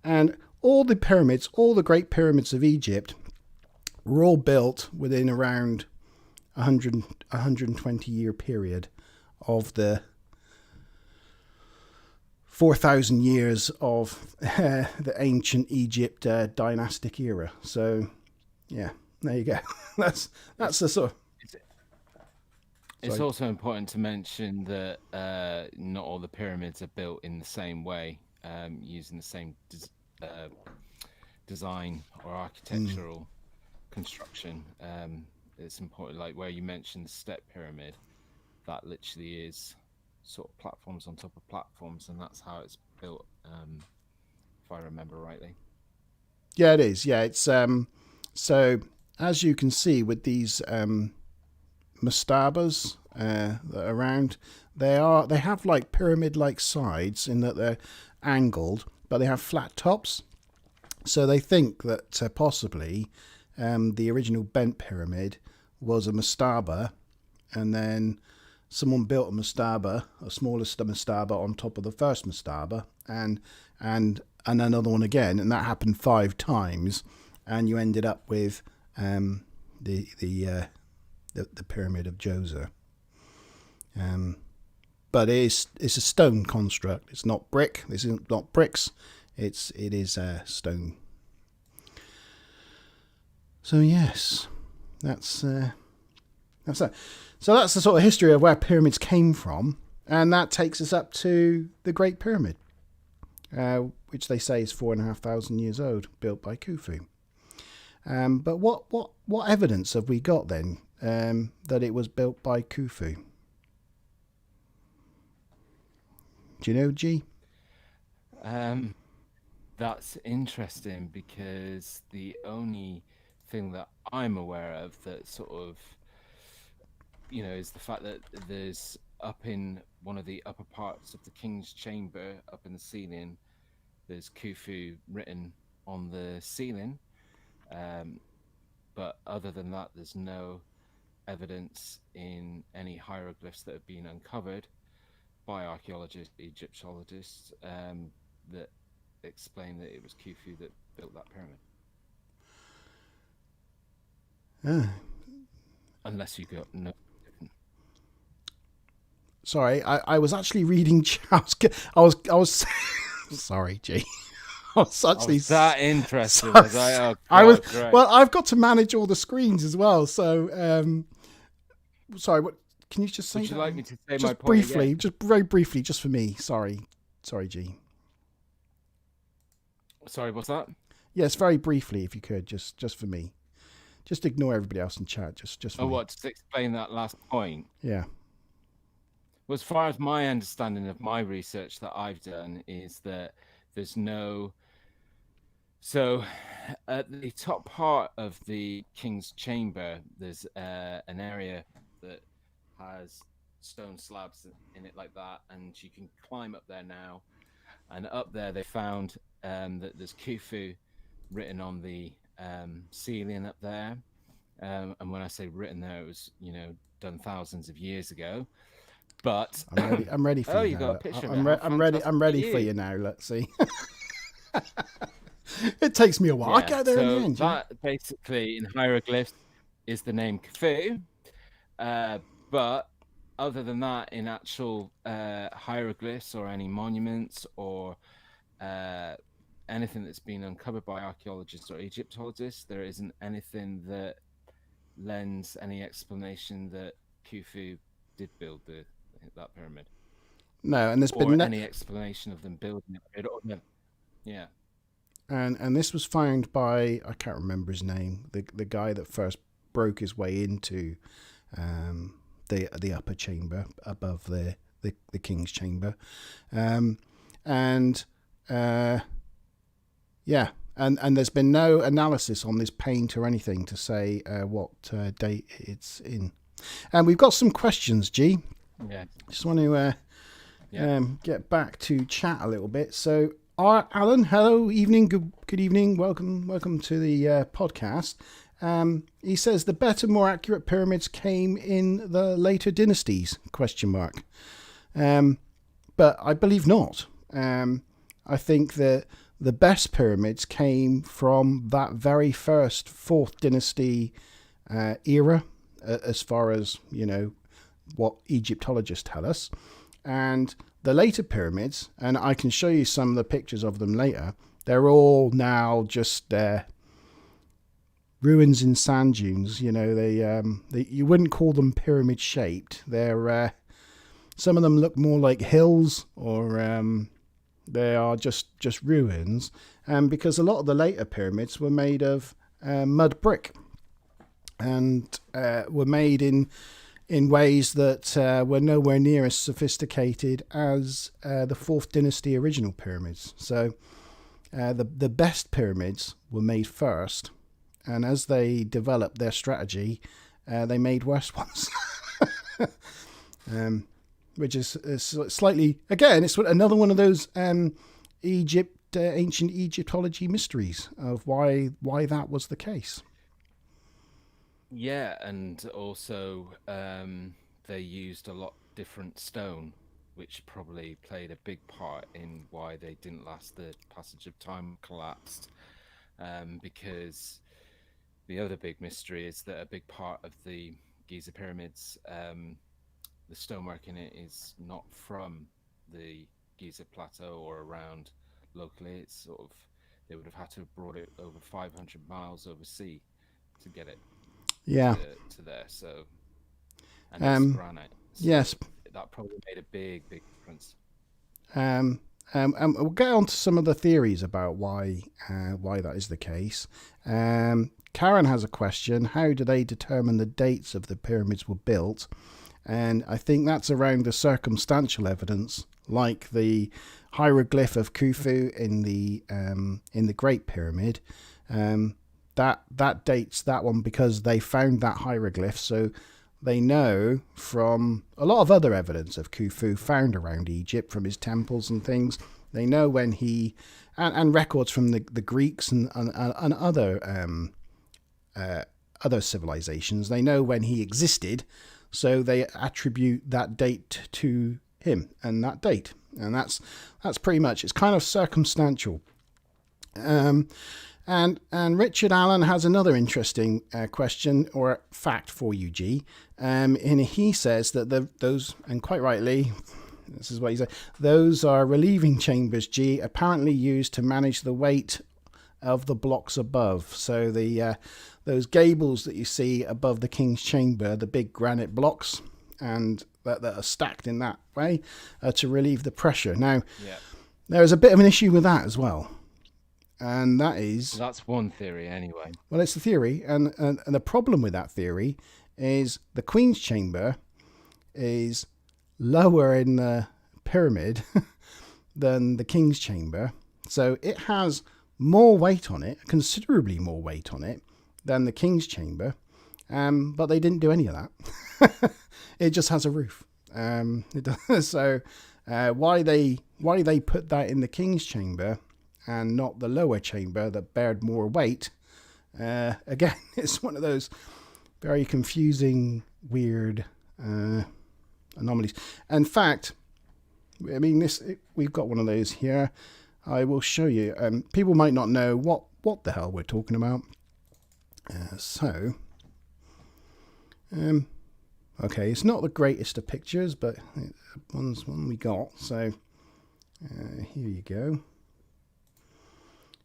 And all the pyramids, all the great pyramids of Egypt, were all built within around 120 year period of the 4,000 years of the ancient Egypt dynastic era. So yeah, there you go. that's the sort of... It's also important to mention that not all the pyramids are built in the same way, using the same design or architectural construction. It's important, like where you mentioned the step pyramid, that literally is sort of platforms on top of platforms, and that's how it's built, if I remember rightly. Yeah, it is. Yeah, it's so as you can see with these mastabas that are around, they have like pyramid-like sides in that they're angled, but they have flat tops. So they think that possibly the original bent pyramid was a mastaba, and then someone built a mastaba, a smaller mastaba on top of the first mastaba, and another one again, and that happened 5 times, and you ended up with the pyramid of Djoser. but it's a stone construct. It's not brick. This isn't not bricks. It is stone. So yes, that's that. So that's the sort of history of where pyramids came from, and that takes us up to the Great Pyramid, which they say is 4,500 years old, built by Khufu. But what evidence have we got then that it was built by Khufu? Do you know, G? That's interesting because the only thing that I'm aware of that sort of, is the fact that there's up in one of the upper parts of the King's Chamber, up in the ceiling, there's Khufu written on the ceiling. But other than that, there's no evidence in any hieroglyphs that have been uncovered by archaeologists, Egyptologists, that explain that it was Khufu that built that pyramid. Unless you got no. Sorry, I was actually reading. I was sorry, G. I was actually that interesting. Well, I've got to manage all the screens as well. So, sorry. What can you just say? Would you like me to say just my point briefly, again? just very briefly, just for me? Sorry, G. Sorry, what's that? Yes, very briefly, if you could, just for me. Just ignore everybody else in chat. Just. For me. What to explain that last point? Yeah. Well, as far as my understanding of my research that I've done is that there's no. So, at the top part of the King's Chamber, there's an area that has stone slabs in it like that, and you can climb up there now. And up there, they found that there's Khufu written on the ceiling up there. And when I say written there, it was done thousands of years ago. But I'm ready for you. You now. got a picture. I'm ready for you now. Let's see. It takes me a while. Yeah, I get there in the end. That basically in hieroglyphs is the name Khufu. But other than that, in actual hieroglyphs or any monuments or anything that's been uncovered by archaeologists or Egyptologists, there isn't anything that lends any explanation that Khufu did build that pyramid. No, and there's been any explanation of them building it. Yeah. And this was found by, I can't remember his name, the guy that first broke his way into the upper chamber above the King's Chamber, and there's been no analysis on this paint or anything to say what date it's in. And we've got some questions, G. Yeah. Just want to get back to chat a little bit. So, Alan, hello, evening, good evening, welcome to the podcast. He says the better, more accurate pyramids came in the later dynasties? ? But I believe not. I think that the best pyramids came from that very first 4th dynasty era, as far as what Egyptologists tell us, and the later pyramids, and I can show you some of the pictures of them later, they're all now just ruins in sand dunes. They you wouldn't call them pyramid shaped. They're some of them look more like hills, or they are just ruins. Because a lot of the later pyramids were made of mud brick, and were made in ways that were nowhere near as sophisticated as the 4th dynasty original pyramids. So the best pyramids were made first, and as they developed their strategy, they made worse ones. Which is slightly, again, it's another one of those ancient Egyptology mysteries of why that was the case. Yeah, and also they used a lot different stone, which probably played a big part in why they didn't last the passage of time, collapsed. Because the other big mystery is that a big part of the Giza pyramids, the the stonework in it is not from the Giza plateau or around locally. It's sort of, they would have had to have brought it over 500 miles over sea to get it Yeah. to there. So, and it's Um, granite. So yes. that probably made a big difference. And we'll get on to some of the theories about why that is the case. Karen has a question. How do they determine the dates of the pyramids were built? And I think that's around the circumstantial evidence, like the hieroglyph of Khufu in the Great Pyramid. That dates that one because they found that hieroglyph. So they know from a lot of other evidence of Khufu found around Egypt, from his temples and things. They know when he, and records from the Greeks and other civilizations. They know when he existed, so they attribute that date to him and that date, and that's pretty much. It's kind of circumstantial. And Richard Allen has another interesting question or fact for you, G. And he says that those, and quite rightly, this is what he said, those are relieving chambers, G, apparently used to manage the weight of the blocks above. So those gables that you see above the King's Chamber, the big granite blocks, and that are stacked in that way, to relieve the pressure. Now, there is a bit of an issue with that as well. And that is... That's one theory anyway. Well, it's the theory. And the problem with that theory is the Queen's Chamber is lower in the pyramid than the King's Chamber. So it has more weight on it, considerably more weight on it than the King's Chamber. But they didn't do any of that. It just has a roof. So why they put that in the King's Chamber and not the lower chamber that bared more weight, again, it's one of those very confusing, weird anomalies. In fact, I mean, we've got one of those here. I will show you. People might not know what the hell we're talking about. Okay, it's not the greatest of pictures, but it's one we got. So here you go.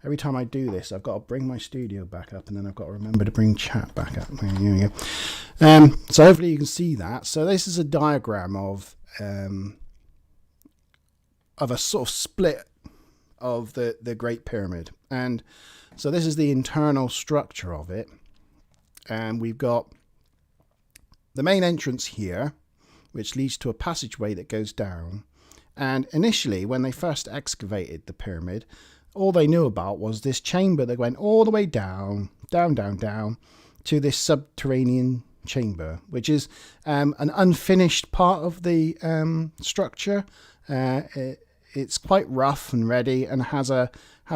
Every time I do this, I've got to bring my studio back up, and then I've got to remember to bring chat back up. Here we go. So hopefully you can see that. So this is a diagram of a sort of split of the Great Pyramid. And so this is the internal structure of it. And we've got the main entrance here, which leads to a passageway that goes down. And initially, when they first excavated the pyramid, all they knew about was this chamber that went all the way down to this subterranean chamber, which is an unfinished part of the structure. It's quite rough and ready, and has a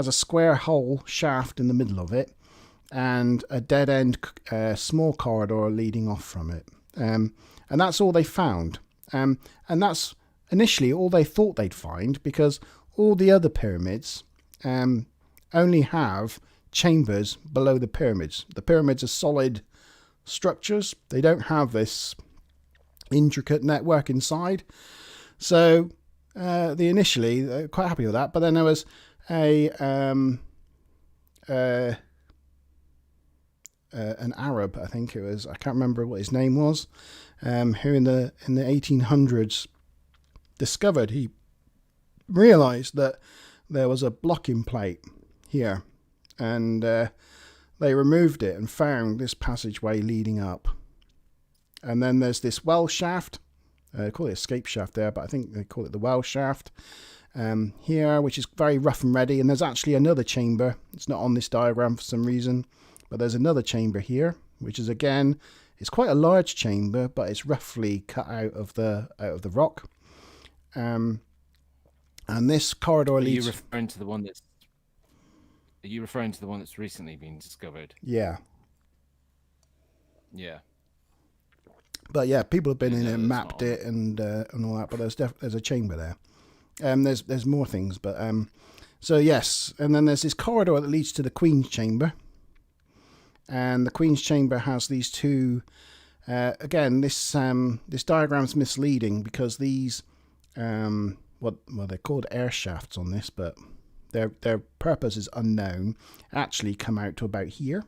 square hole shaft in the middle of it, and a dead end small corridor leading off from it. And that's all they found. And that's initially all they thought they'd find, because all the other pyramids only have chambers below the pyramids. The pyramids are solid structures. They don't have this intricate network inside. So they initially quite happy with that. But then there was an Arab, I think it was, I can't remember what his name was, who in the 1800s discovered, he realized that there was a blocking plate here, and they removed it and found this passageway leading up. And then there's this well shaft. They call it escape shaft there, but I think they call it the well shaft here, which is very rough and ready. And there's actually another chamber. It's not on this diagram for some reason, but there's another chamber here, which is, again, it's quite a large chamber, but it's roughly cut out of the rock. And this corridor leads... Are you referring to the one that's recently been discovered? Yeah. Yeah. But yeah, people have been in it, mapped it, and all that. But there's a chamber there. There's more things, but so yes, and then there's this corridor that leads to the Queen's Chamber, and the Queen's Chamber has these two Again, this diagram's misleading because these they're called air shafts on this, but their purpose is unknown. Actually, come out to about here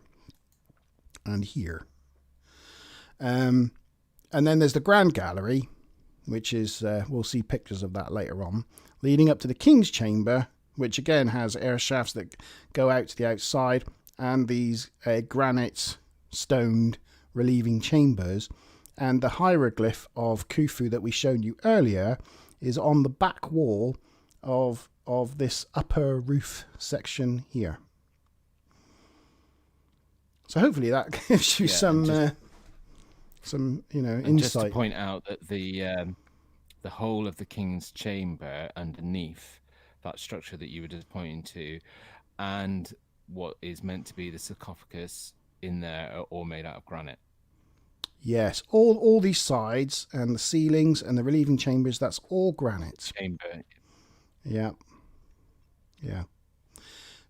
and here. And then there's the Grand Gallery, which is, we'll see pictures of that later on, leading up to the King's Chamber, which again has air shafts that go out to the outside, and these granite stoned relieving chambers. And the hieroglyph of Khufu that we showed you earlier is on the back wall of this upper roof section here. So hopefully that gives you some insight. Just to point out that the whole of the King's Chamber underneath that structure that you were just pointing to, and what is meant to be the sarcophagus in there, are all made out of granite. Yes, all these sides and the ceilings and the relieving chambers, that's all granite. Chamber. Yeah.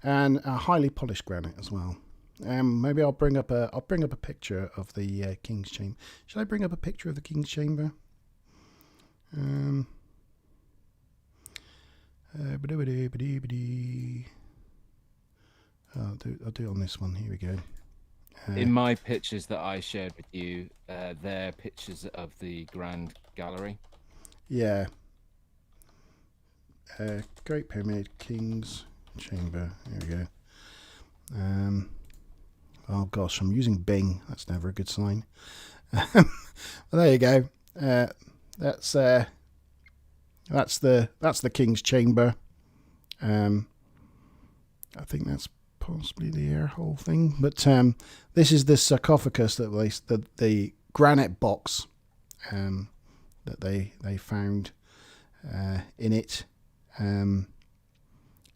And a highly polished granite as well. Maybe I'll bring up a picture of the King's Chamber. Should I bring up a picture of the King's Chamber? I'll do it on this one. Here we go. In my pictures that I shared with you, they're pictures of the Grand Gallery. Yeah. Great Pyramid, King's Chamber. Here we go. Oh gosh, I'm using Bing. That's never a good sign. Well, there you go. That's the King's Chamber. I think that's possibly the air hole thing, but this is the sarcophagus that the granite box that they found in it.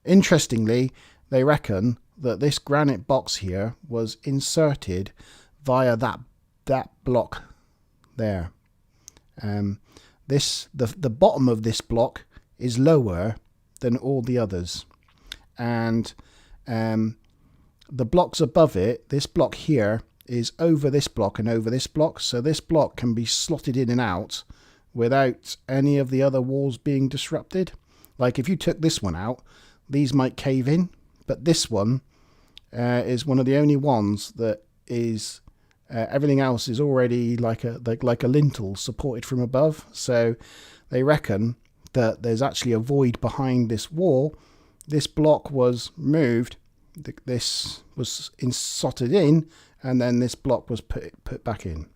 Interestingly, they reckon that this granite box here was inserted via that block there. The bottom of this block is lower than all the others, and the blocks above it, this block here, is over this block and over this block, so this block can be slotted in and out without any of the other walls being disrupted. Like if you took this one out, these might cave in, but this one is one of the only ones that is everything else is already like a lintel supported from above. So they reckon that there's actually a void behind this wall. This block was moved, this was soldered in, and then this block was put back in.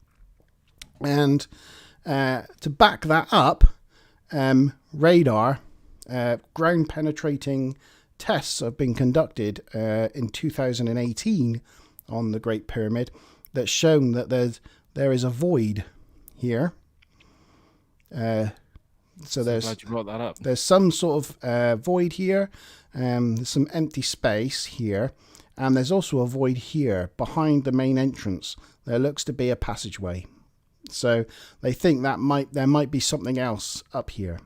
And to back that up, radar ground penetrating tests have been conducted in 2018 on the Great Pyramid that's shown that there is a void here. So glad you brought that up. There's some sort of void here. There's some empty space here, and there's also a void here behind the main entrance. There looks to be a passageway. So they think that there might be something else up here,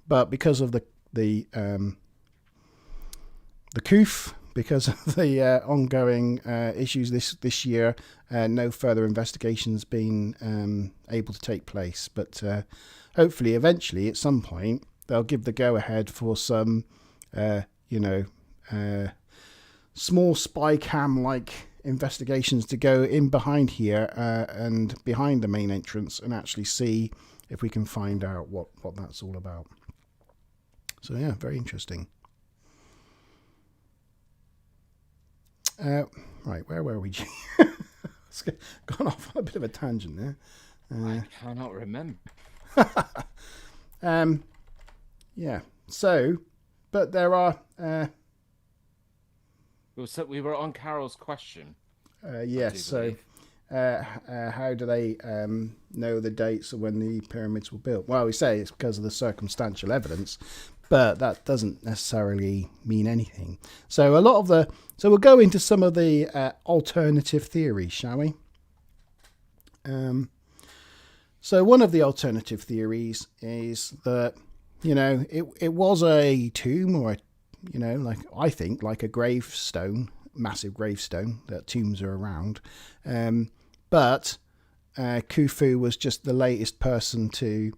but because of the COOF, because of the ongoing issues this year, no further investigations been able to take place. But hopefully, eventually, at some point, they'll give the go-ahead for some, small spy cam-like investigations to go in behind here and behind the main entrance and actually see if we can find out what that's all about. So yeah, very interesting. Right, where were we? It's gone off on a bit of a tangent there. I cannot remember. Yeah. So, but there are. We were on Carol's question. Yes. So, how do they know the dates of when the pyramids were built? Well, we say it's because of the circumstantial evidence, but that doesn't necessarily mean anything. So we'll go into some of the alternative theories, shall we? So one of the alternative theories is that, it was a tomb, or I think like a gravestone, massive gravestone, that tombs are around. But Khufu was just the latest person to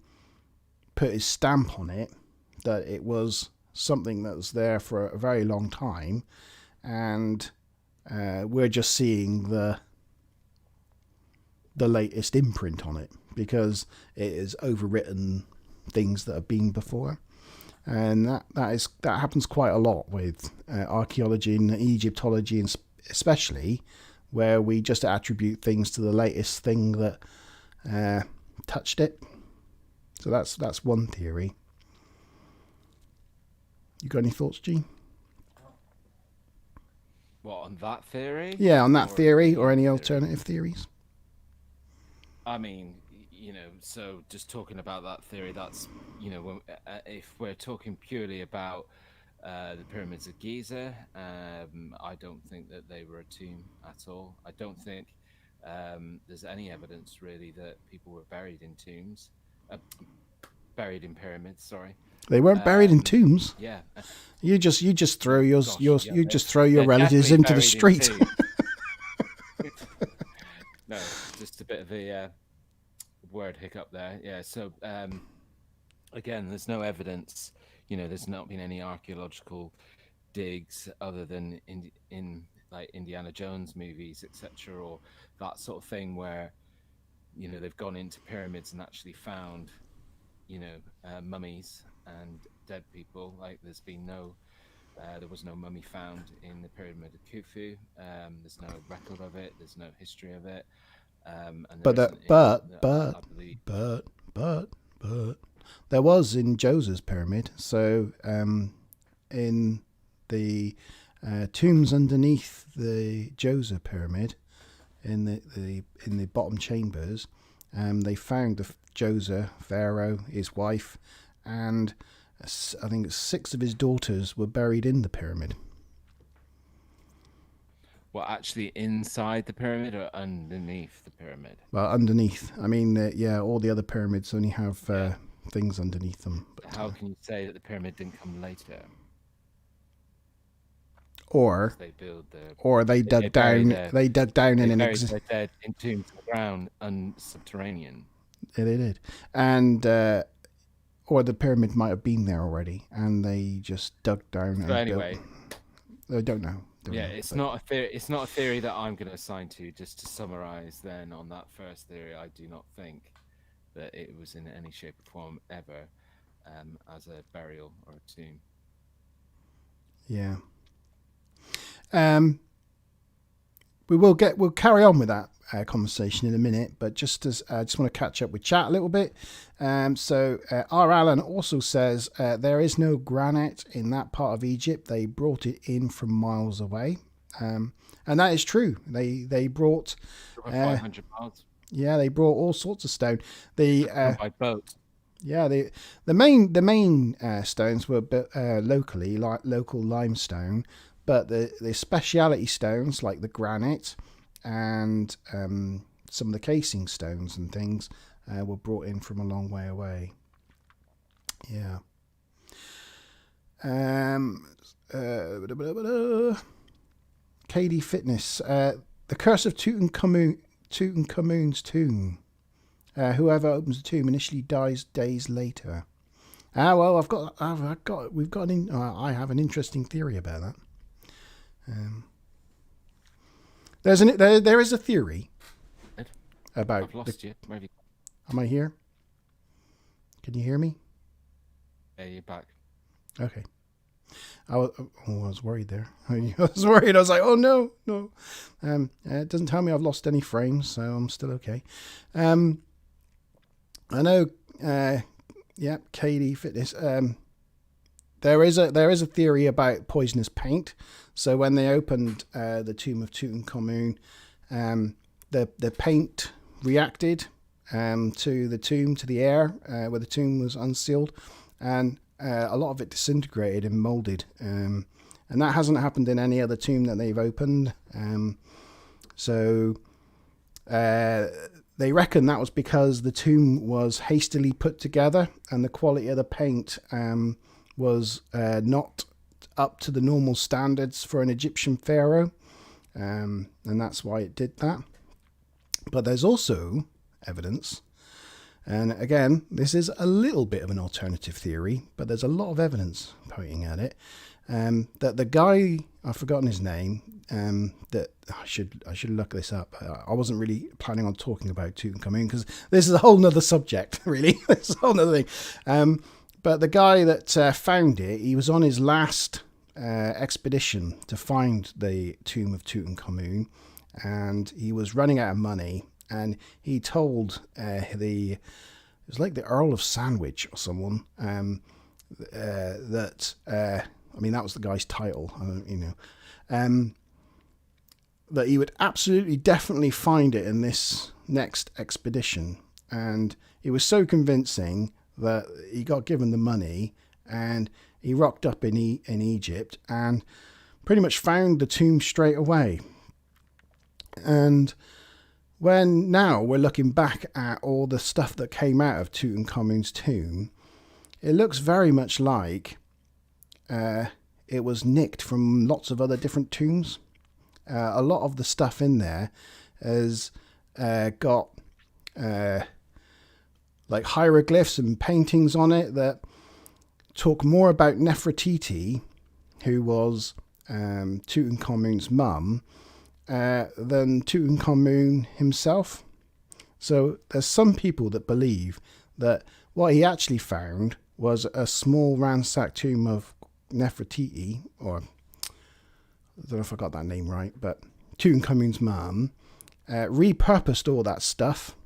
put his stamp on it, that it was something that was there for a very long time, and we're just seeing the latest imprint on it because it has overwritten things that have been before. And that happens quite a lot with archaeology and Egyptology, and especially where we just attribute things to the latest thing that touched it. So that's one theory. You got any thoughts, G? What, on that theory? Yeah, on that Or theory, any or other any theory? alternative theories? I mean, so just talking about that theory, that's, if we're talking purely about the Pyramids of Giza, I don't think that they were a tomb at all. I don't think there's any evidence really that people were buried in tombs, buried in pyramids. Sorry, They weren't buried in tombs. yeah. You just throw your They're relatives definitely into the buried in street. tombs. No, just a bit of a word hiccup there. Yeah. So again, there's no evidence. There's not been any archaeological digs other than in like Indiana Jones movies, etc., or that sort of thing, where they've gone into pyramids and actually found mummies and dead people. Like there was no mummy found in the Pyramid of Khufu. There's no record of it. There's no history of it. And there I believe. But there was in Djoser's pyramid. So in the tombs underneath the Djoser pyramid, in the bottom chambers, they found the Djoser pharaoh, his wife, and I think it's 6 of his daughters were buried in the pyramid. Well, actually, inside the pyramid or underneath the pyramid? Well, underneath. I mean, all the other pyramids only have things underneath them. But, how can you say that the pyramid didn't come later? Or they build they dug down. They dug down in an their dead in tombs in the ground and subterranean. Yeah, they did, and or the pyramid might have been there already, and they just dug down. So anyway, I don't know. It's not a theory. It's not a theory that I'm going to assign to. Just to summarize, then on that first theory, I do not think that it was in any shape or form ever as a burial or a tomb. Yeah. We'll carry on with that conversation in a minute, but just I just want to catch up with chat a little bit. So R. Allen also says there is no granite in that part of Egypt. They brought it in from miles away, and that is true. They brought 500 miles. Yeah, they brought all sorts of stone. By boat. Yeah, the main stones were locally, like local limestone, but the speciality stones like the granite and some of the casing stones and things were brought in from a long way away. Yeah. KD Fitness, the Curse of Tutankhamun's tomb. Whoever opens the tomb initially dies days later. Well, I have an interesting theory about that. There is a theory about. I've lost you. Maybe. Am I here? Can you hear me? Yeah, you're back. Okay. I was worried there. I was worried. I was like, oh no. It doesn't tell me I've lost any frames, so I'm still okay. I know. KD Fitness. There is a theory about poisonous paint. So when they opened the tomb of Tutankhamun, the paint reacted to the tomb, to the air where the tomb was unsealed, and a lot of it disintegrated and molded. And that hasn't happened in any other tomb that they've opened. So they reckon that was because the tomb was hastily put together and the quality of the paint was not up to the normal standards for an Egyptian pharaoh, and that's why it did that. But there's also evidence. And again, this is a little bit of an alternative theory, but there's a lot of evidence pointing at it. That the guy, I've forgotten his name, that I should look this up. I wasn't really planning on talking about Tutankhamun because this is a whole nother subject, really. It's a whole nother thing. But the guy that found it, he was on his last expedition to find the tomb of Tutankhamun, and he was running out of money. And he told it was like the Earl of Sandwich or someone, that, I mean, that was the guy's title, that he would absolutely definitely find it in this next expedition. And he was so convincing that he got given the money, and he rocked up in Egypt and pretty much found the tomb straight away. And when now we're looking back at all the stuff that came out of Tutankhamun's tomb, it looks very much like it was nicked from lots of other different tombs. A lot of the stuff in there has got like hieroglyphs and paintings on it that talk more about Nefertiti, who was Tutankhamun's mum, than Tutankhamun himself. So there's some people that believe that what he actually found was a small ransacked tomb of Nefertiti, or I don't know if I got that name right, but Tutankhamun's mum, repurposed all that stuff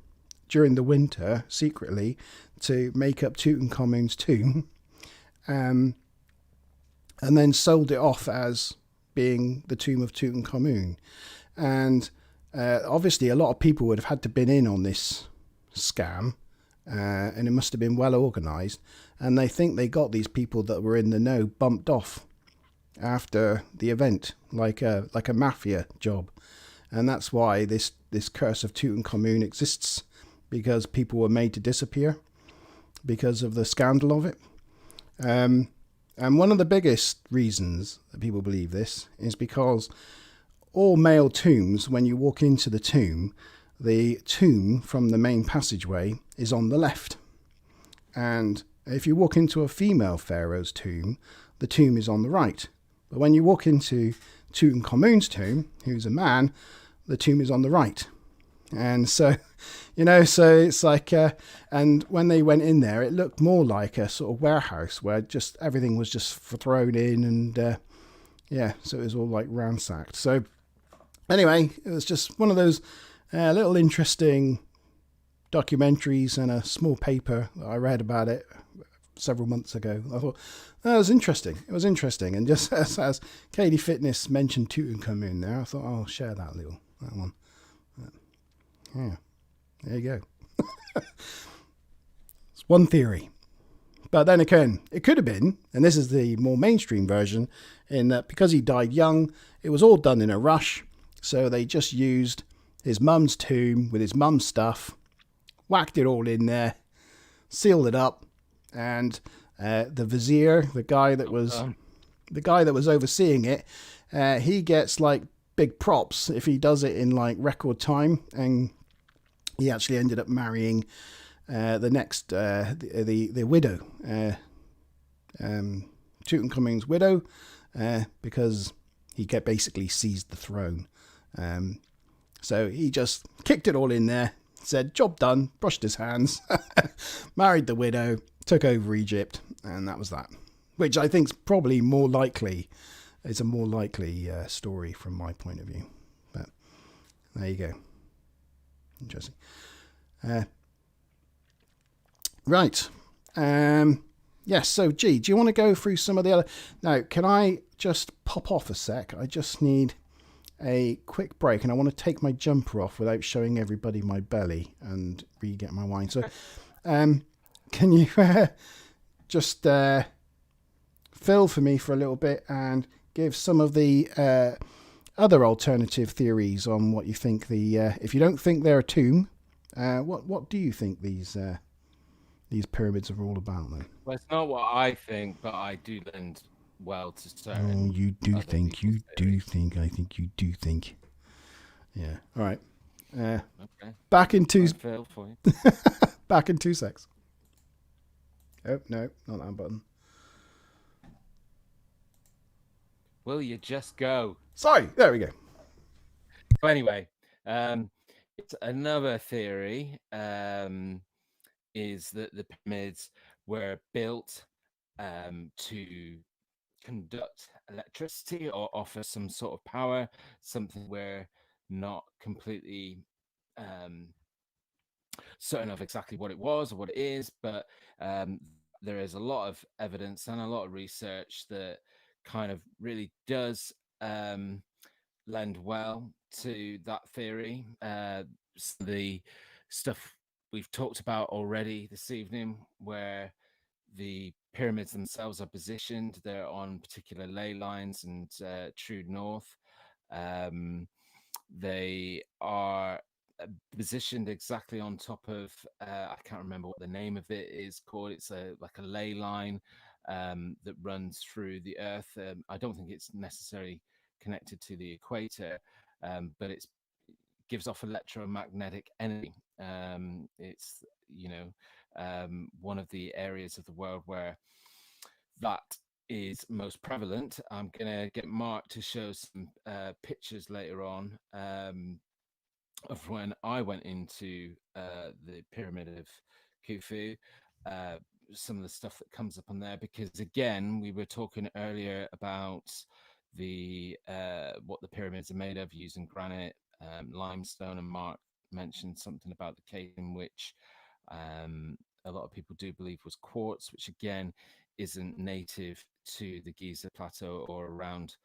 during the winter secretly to make up Tutankhamun's tomb, and then sold it off as being the tomb of Tutankhamun. And obviously a lot of people would have had to been in on this scam, and it must have been well organised, and they think they got these people that were in the know bumped off after the event, like a mafia job. And that's why this curse of Tutankhamun exists, because people were made to disappear because of the scandal of it. And one of the biggest reasons that people believe this is because all male tombs, when you walk into the tomb from the main passageway is on the left. And if you walk into a female pharaoh's tomb, the tomb is on the right. But when you walk into Tutankhamun's tomb, who's a man, the tomb is on the right. And so, so it's like, and when they went in there, it looked more like a sort of warehouse where just everything was just thrown in, and so it was all like ransacked. So anyway, it was just one of those little interesting documentaries and a small paper that I read about it several months ago. I thought that was interesting. It was interesting, and just as Katie Fitness mentioned Tutankhamun there, I thought I'll share that one. Yeah, there you go. It's one theory. But then again, it could have been, and this is the more mainstream version, in that because he died young, it was all done in a rush. So they just used his mum's tomb with his mum's stuff, whacked it all in there, sealed it up, and the vizier, the guy that was overseeing it, he gets like big props if he does it in like record time. And he actually ended up marrying the next the widow, Tutankhamun's widow, because he basically seized the throne. So he just kicked it all in there, said job done, brushed his hands, married the widow, took over Egypt, and that was that. Which I think is probably more likely. It's a more likely story from my point of view. But there you go. Interesting. Right. Yes, so G, do you want to go through some of the other... Now, can I just pop off a sec? I just need a quick break, and I want to take my jumper off without showing everybody my belly and re-get my wine. So can you just fill for me for a little bit and give some of the other alternative theories on what you think if you don't think they're a tomb, what do you think these pyramids are all about then? Well, it's not what I think, but I do lend well to certain. Oh, you do think, I think you do think. Yeah. All right. Uh, Okay, back in two. I feel for you. Back in 2 secs. Oh no, not that button. Will you just go? Sorry, there we go. So anyway, it's another theory is that the pyramids were built to conduct electricity or offer some sort of power, something we're not completely um, certain of exactly what it was or what it is, but um, there is a lot of evidence and a lot of research that kind of really does lend well to that theory. The stuff we've talked about already this evening, where the pyramids themselves are positioned, they're on particular ley lines and true north. Um, they are positioned exactly on top of I can't remember what the name of it is called. It's a like a ley line that runs through the earth. I don't think it's necessarily connected to the equator, but it gives off electromagnetic energy. It's one of the areas of the world where that is most prevalent. I'm gonna get Mark to show some pictures later on of when I went into the Pyramid of Khufu. Uh, some of the stuff that comes up on there, because again, we were talking earlier about the what the pyramids are made of using granite, limestone, and Mark mentioned something about the casing, which um, a lot of people do believe was quartz, which again isn't native to the Giza plateau or around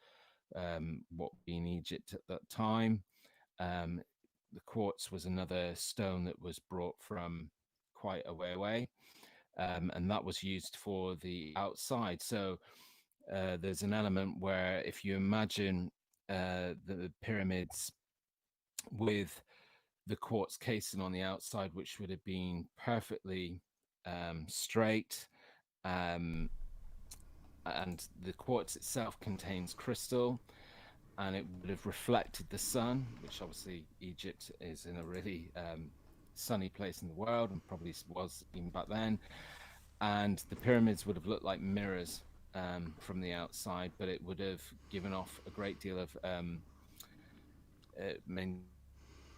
what would be in Egypt at that time. Um, the quartz was another stone that was brought from quite a way away, and that was used for the outside. So there's an element where if you imagine the pyramids with the quartz casing on the outside, which would have been perfectly straight, um, and the quartz itself contains crystal, and it would have reflected the sun, which obviously Egypt is in a really sunny place in the world and probably was even back then. And the pyramids would have looked like mirrors from the outside, but it would have given off a great deal of main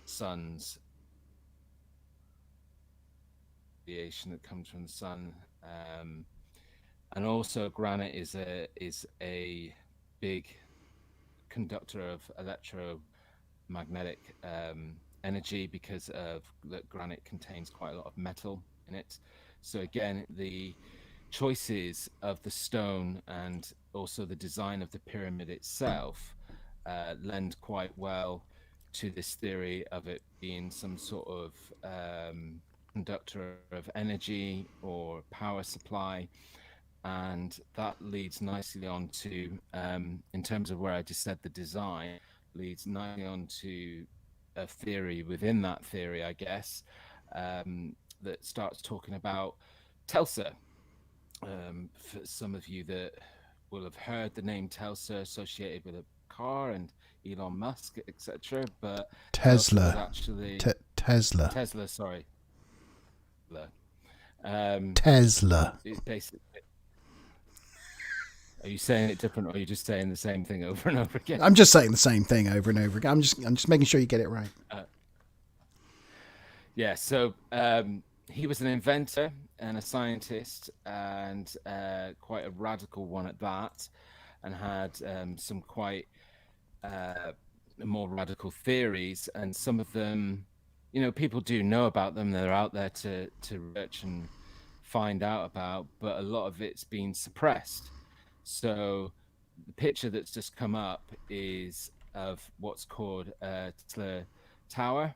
sun's radiation that comes from the sun. And also, granite is a big conductor of electromagnetic energy because of that granite contains quite a lot of metal in it. So again, the choices of the stone and also the design of the pyramid itself lend quite well to this theory of it being some sort of conductor of energy or power supply. And that leads nicely on to, in terms of where I just said the design, leads nicely on to a theory within that theory, I guess, that starts talking about Telsa. For some of you that will have heard the name Telsa associated with a car and Elon Musk, etc. But Telsa was Tesla. actually Tesla. Tesla, sorry. Um, Tesla. it's basically, are you saying it different, or are you just saying the same thing over and over again? I'm just saying the same thing over and over again. I'm just making sure you get it right. Uh, yeah, so he was an inventor and a scientist, and quite a radical one at that, and had some quite uh, more radical theories, and some of them, people do know about them. They're out there to research and find out about, but a lot of it's been suppressed. So the picture that's just come up is of what's called Tesla Tower.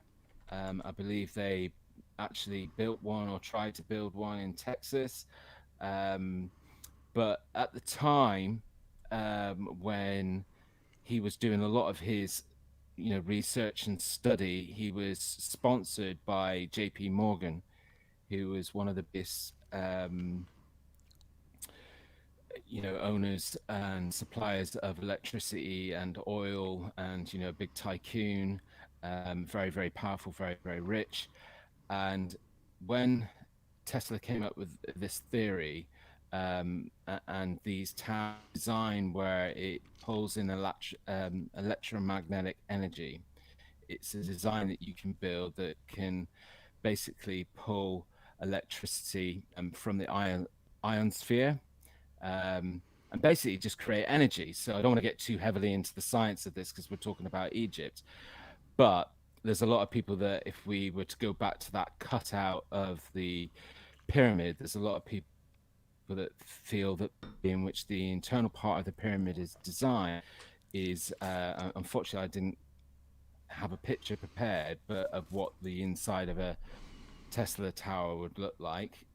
I believe they actually built one or tried to build one in Texas. Um, but at the time, when he was doing a lot of his research and study, he was sponsored by JP Morgan, who was one of the biggest owners and suppliers of electricity and oil, and a big tycoon. very, very powerful, very, very rich. And when Tesla came up with this theory, and these towers design where it pulls in electromagnetic energy, it's a design that you can build that can basically pull electricity from the ionosphere, and basically just create energy. So I don't want to get too heavily into the science of this because we're talking about Egypt, but there's a lot of people that if we were to go back to that cutout of the pyramid, there's a lot of people that feel that in which the internal part of the pyramid is designed is unfortunately I didn't have a picture prepared, but of what the inside of a Tesla tower would look like.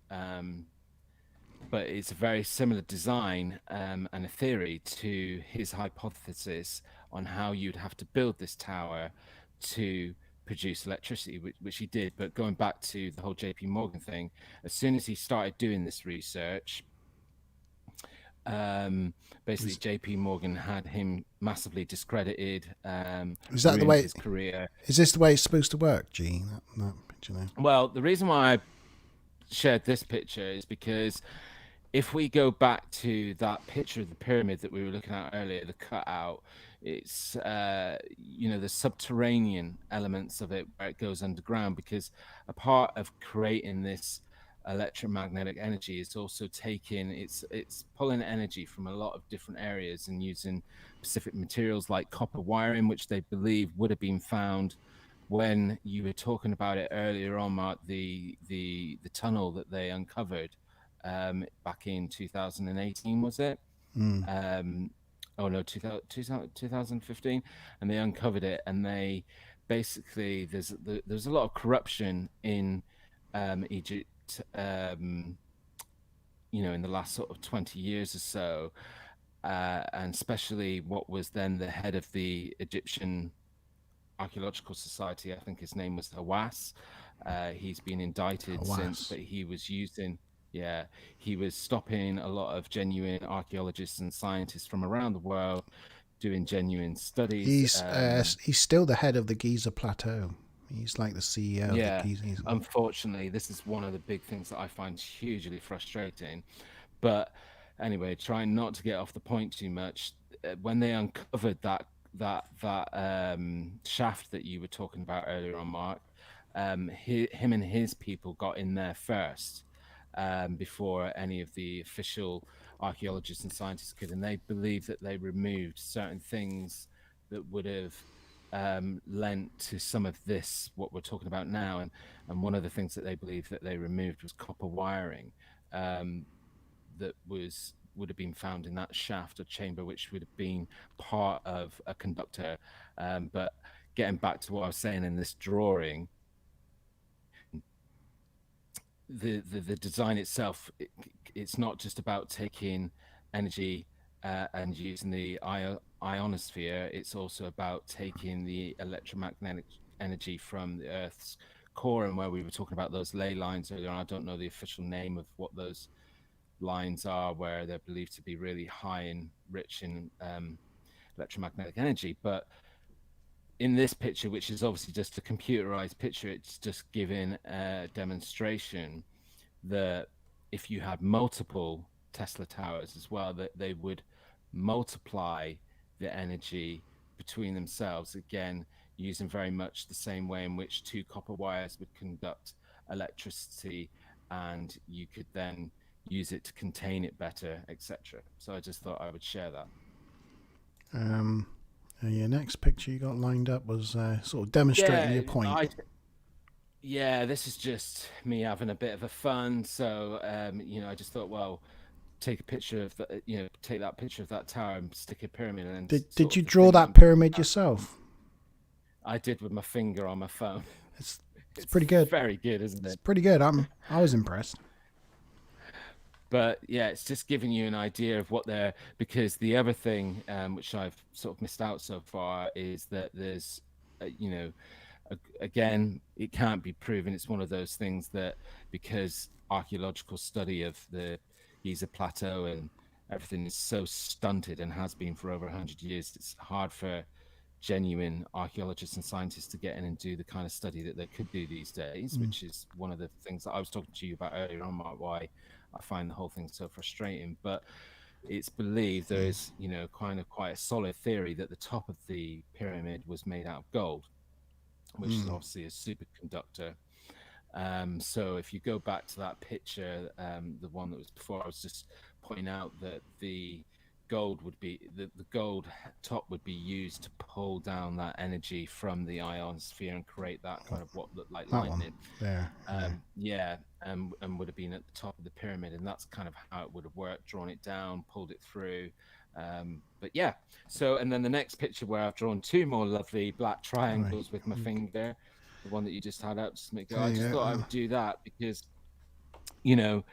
But it's a very similar design and a theory to his hypothesis on how you'd have to build this tower to produce electricity, which he did. But going back to the whole JP Morgan thing, as soon as he started doing this research, basically JP Morgan had him massively discredited, Is that the ruined way? his career. Is this the way it's supposed to work, Gene? That picture there. Well, the reason why I shared this picture is because if we go back to that picture of the pyramid that we were looking at earlier, the cutout, it's the subterranean elements of it where it goes underground, because a part of creating this electromagnetic energy is also taking it's pulling energy from a lot of different areas and using specific materials like copper wiring, which they believe would have been found when you were talking about it earlier on, Mark, the tunnel that they uncovered back in 2018, was it? Mm. Oh no, 2015, and they uncovered it, and they basically there's a lot of corruption in Egypt, in the last sort of 20 years or so, and especially what was then the head of the Egyptian Archaeological Society. I think his name was Hawass. He's been indicted since, Hawass. but yeah, he was stopping a lot of genuine archaeologists and scientists from around the world doing genuine studies. He's still the head of the Giza Plateau. He's like the CEO of the Yeah, Giza. unfortunately, this is one of the big things that I find hugely frustrating. But anyway, trying not to get off the point too much, when they uncovered that shaft that you were talking about earlier on, Mark, him and his people got in there first, before any of the official archaeologists and scientists could, and they believe that they removed certain things that would have lent to some of this what we're talking about now, and one of the things that they believe that they removed was copper wiring, that would have been found in that shaft or chamber, which would have been part of a conductor. But getting back to what I was saying in this drawing, the design itself, it's not just about taking energy and using the ionosphere. It's also about taking the electromagnetic energy from the Earth's core, and where we were talking about those ley lines earlier on. I don't know the official name of what those lines are, where they're believed to be really high and rich in electromagnetic energy. But in this picture, which is obviously just a computerized picture, it's just giving a demonstration that if you had multiple Tesla towers as well, that they would multiply the energy between themselves, again using very much the same way in which two copper wires would conduct electricity, and you could then use it to contain it better, etc. So I just thought I would share that. Your next picture you got lined up was sort of demonstrating Yeah, your point. yeah, this is just me having a bit of a fun. So, I just thought, well, take a picture of that, take that picture of that tower and stick a pyramid, and then Did sort you of the draw thing that that I'm pyramid yourself? I did with my finger on my phone. It's it's It's pretty good. very good, isn't It's it? pretty good. I was impressed. But yeah, it's just giving you an idea of what they're, because the other thing, which I've sort of missed out so far, is that there's, again, it can't be proven. It's one of those things that, because archaeological study of the Giza Plateau and everything is so stunted and has been for over 100 years, it's hard for genuine archaeologists and scientists to get in and do the kind of study that they could do these days, Mm. which is one of the things that I was talking to you about earlier on, Mark, why I find the whole thing so frustrating. But it's believed there Mm. is, kind of quite a solid theory that the top of the pyramid was made out of gold, which is Mm. obviously a superconductor. So if you go back to that picture, the one that was before, I was just pointing out that the gold top would be used to pull down that energy from the ionosphere and create that kind of what looked like That one lightning. there. Yeah. Yeah, and would have been at the top of the pyramid, and that's kind of how it would have worked, drawn it down, pulled it through. But yeah, so and then the next picture where I've drawn two more lovely black Right. triangles with my finger, the one that you just had up, just make go. There I you just go. thought I would do that because you know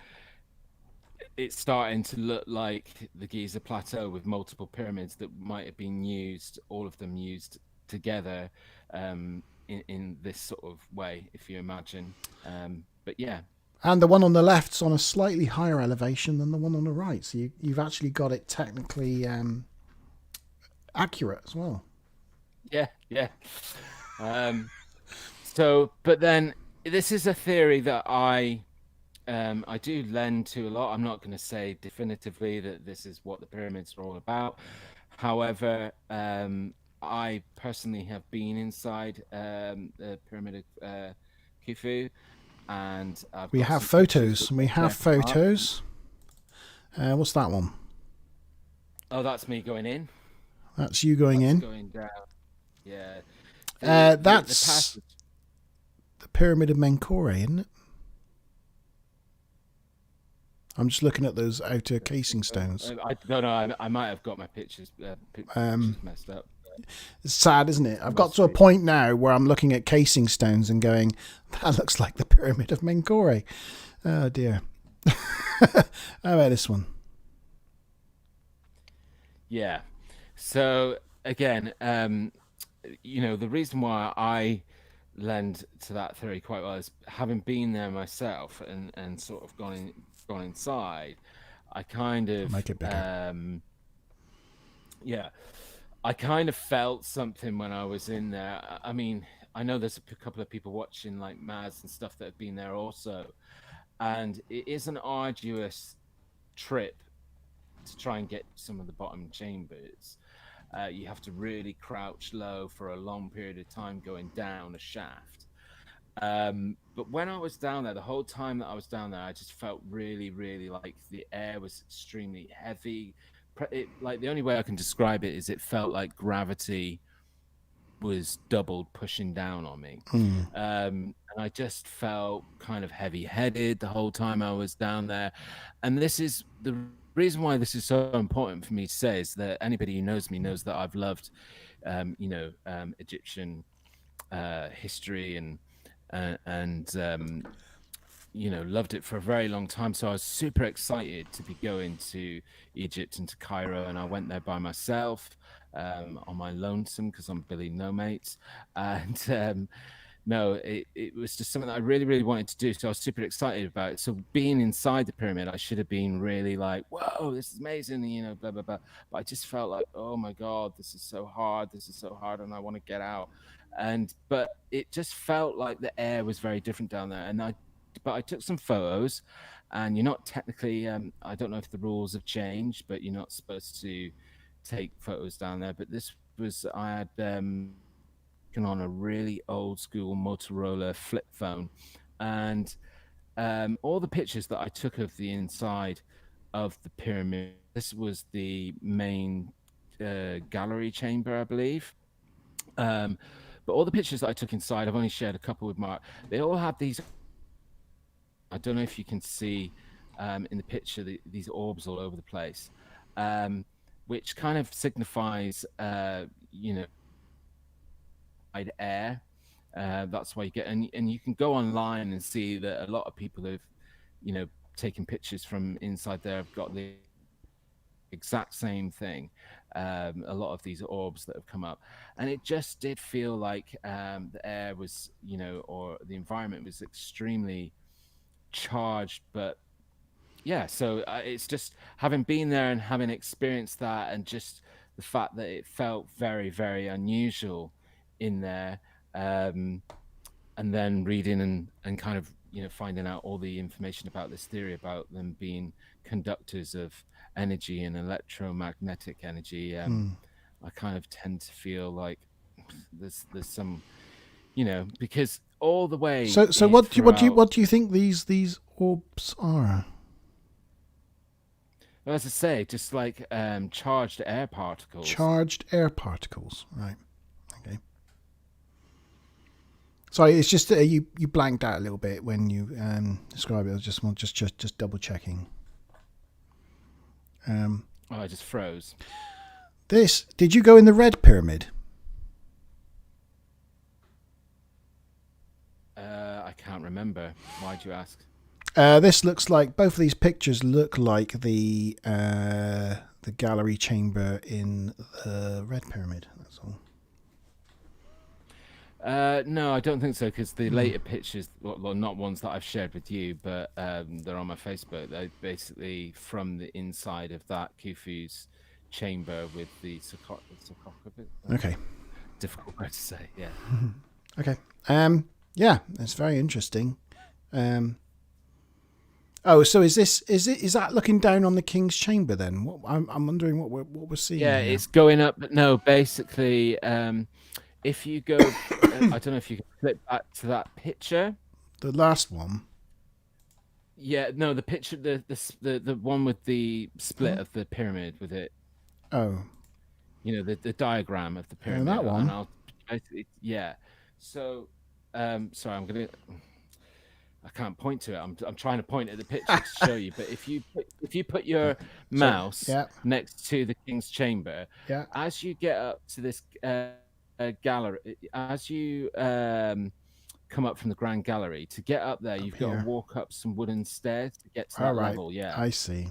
it's starting to look like the Giza Plateau with multiple pyramids that might have been used, all of them used together, in this sort of way, if you imagine. But yeah, And the one on the left's on a slightly higher elevation than the one on the right, so you've actually got it technically accurate as well. yeah. Um, so, but then this is a theory that I do lend to a lot. I'm not going to say definitively that this is what the pyramids are all about. However, I personally have been inside the pyramid of Khufu, and I've We got have some pictures photos. which We I'll have share with Mark. photos. What's that one? Oh, that's me going in. That's you going That's in. going down. Yeah, the That's passage. the Pyramid of Menkaure, isn't it? I'm just looking at those outer casing stones. I don't know. I might have got my pictures Um, messed up. it's sad, isn't it? I've got Must to a be. point now where I'm looking at casing stones and going, that looks like the Pyramid of Menkaure. Oh dear. How about this one? Yeah. So again, the reason why I lend to that theory quite well is having been there myself and sort of gone inside. I kind I'll of make it bigger. yeah, I kind of felt something when I was in there. I mean, I know there's a couple of people watching like Maz and stuff that have been there also, and it is an arduous trip to try and get some of the bottom chambers. You have to really crouch low for a long period of time going down a shaft. But when I was down there, the whole time that I was down there, I just felt really, really like the air was extremely heavy. Like the only way I can describe it is it felt like gravity was doubled pushing down on me. Hmm. And I just felt kind of heavy headed the whole time I was down there. And this is the reason why this is so important for me to say is that anybody who knows me knows that I've loved, Egyptian history and loved it for a very long time. So I was super excited to be going to Egypt and to Cairo, and I went there by myself on my lonesome because I'm Billy No Mates, and no, it was just something that I really, really wanted to do. So I was super excited about it. So being inside the pyramid, I should have been really like, whoa, this is amazing, blah, blah, blah. But I just felt like, oh my God, this is so hard. This is so hard. And I want to get out. But it just felt like the air was very different down there. But I took some photos, and you're not technically, I don't know if the rules have changed, but you're not supposed to take photos down there. But I had, on a really old school Motorola flip phone, and all the pictures that I took of the inside of the pyramid. This was the main gallery chamber, I believe. But all the pictures that I took inside, I've only shared a couple with Mark. They all have these. I don't know if you can see in the picture these orbs all over the place, which kind of signifies, air. That's why you get, and you can go online and see that a lot of people have, you know, taken pictures from inside there have got the exact same thing. A lot of these orbs that have come up, and it just did feel like the air was, or the environment was extremely charged. But yeah, so it's just having been there and having experienced that, and just the fact that it felt very, very unusual in there. Um, and then reading and kind of finding out all the information about this theory about them being conductors of energy and electromagnetic energy. I kind of tend to feel like there's some, because all the way So what throughout. what do you think these orbs are? Well, as I say, just like charged air particles. Charged air particles, right? Okay. Sorry, it's just you blanked out a little bit when you describe it. I was just double checking. Oh, I just froze. Did you go in the red pyramid? I can't remember. Why'd you ask? This looks like both of these pictures look like the gallery chamber in the red pyramid. That's all. No, I don't think so, because the later pictures, well, not ones that I've shared with you, but they're on my Facebook. They're basically from the inside of that Khufu's chamber with the sarcophagus. Okay. Difficult word to say. Yeah. Okay. Yeah, it's very interesting. Oh, so is that looking down on the king's chamber then? I'm wondering what we're seeing. Yeah, here. it's going up. No, basically, if you go, I don't know if you can flip back to that picture. The last one. Yeah, no, the picture, the one with the split of the pyramid with it. Oh. The diagram of the pyramid. that one. And I'll basically, yeah. So, sorry, I can't point to it. I'm trying to point at the picture to show you. But if you put your mouse next to the king's chamber, as you get up to this gallery, as you come up from the grand gallery, to get up there, you've got to walk up some wooden stairs to get to that level. Yeah, I see.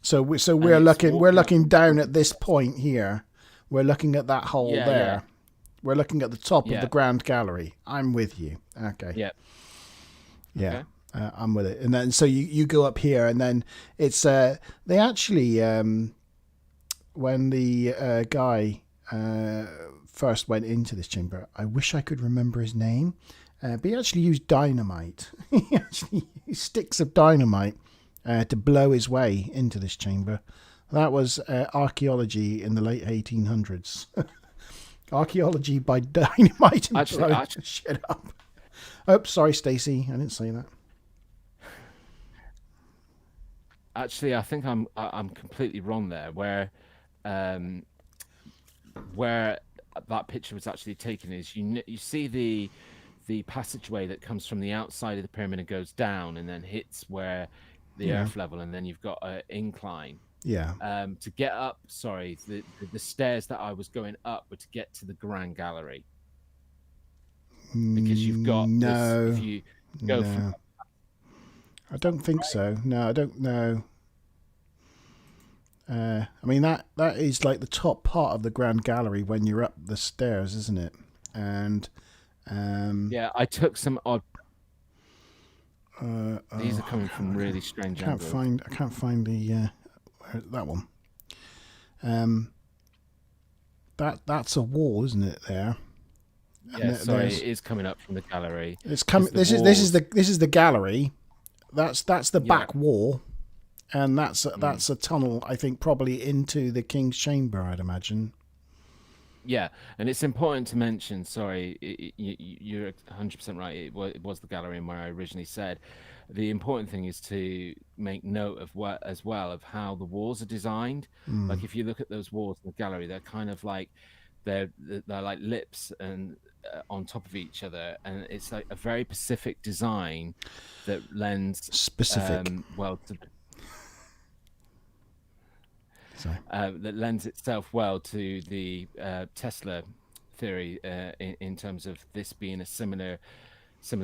So we're looking down at this point here. We're looking at that hole there. Yeah. We're looking at the top of the grand gallery. I'm with you. Okay. Yeah. Yeah. Okay. I'm with it. And then so you go up here, and then it's they actually when the guy first went into this chamber, I wish I could remember his name, but he actually used dynamite. He actually used sticks of dynamite to blow his way into this chamber. That was archaeology in the late 1800s. Archaeology by dynamite and blowing shit up. Oh, sorry, Stacey. I didn't say that. Actually, I think I'm completely wrong there. Where that picture was actually taken is you see the passageway that comes from the outside of the pyramid and goes down and then hits where the earth level, and then you've got an incline. Yeah. To get up, the stairs that I was going up were to get to the grand gallery. Because you've got this, if you go from... I don't think so. No, I don't know. I mean that is like the top part of the grand gallery when you're up the stairs, isn't it? And yeah, I took some odd. These are coming from really strange angles. I can't find the that one. That's a wall, isn't it? There. Yeah, sorry, it is coming up from the gallery. It's coming. This is the gallery. That's the back wall, and that's a tunnel. I think probably into the king's chamber. I'd imagine. Yeah, and it's important to mention. Sorry, you're 100% right. It was the gallery, and where I originally said. The important thing is to make note of of how the walls are designed. Like if you look at those walls in the gallery, they're kind of like they're like lips and on top of each other, and it's like a very specific design that lends well to that lends itself well to the Tesla theory in terms of this being a similar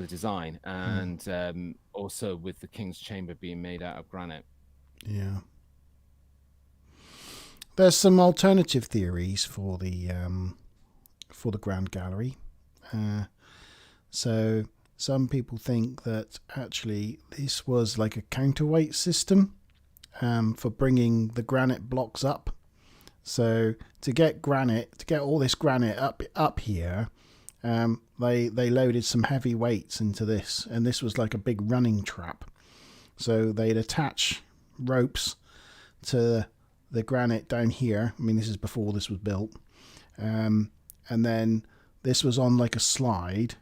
design, and also with the king's chamber being made out of granite. Yeah. There's some alternative theories for the Grand Gallery. So some people think that actually this was like a counterweight system for bringing the granite blocks up. So to get granite, to get all this granite up here, they loaded some heavy weights into this, and this was like a big running trap. So they'd attach ropes to the granite down here. I mean, this is before this was built, and then this was on like a slide.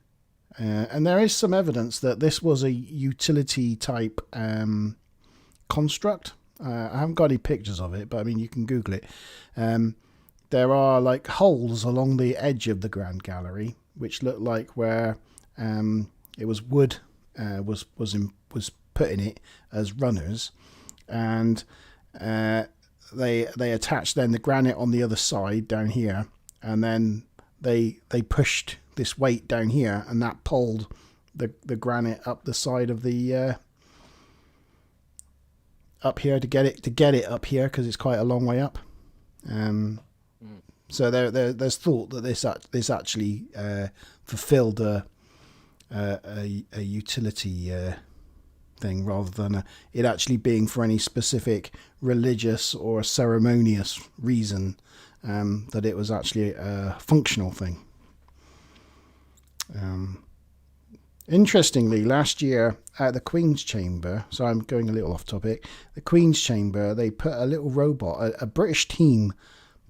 And there is some evidence that this was a utility type construct. I haven't got any pictures of it, but I mean, you can Google it. There are like holes along the edge of the Grand Gallery, which look like where it was wood was put in it as runners, and they attached then the granite on the other side down here, and then they pushed this weight down here, and that pulled the granite up the side of the up here to get it up here, because it's quite a long way up. So there's thought that this actually fulfilled a utility thing, rather than it actually being for any specific religious or ceremonious reason. That it was actually a functional thing. Interestingly, last year at the Queen's Chamber, so I'm going a little off topic, the Queen's Chamber, they put a little robot, a British team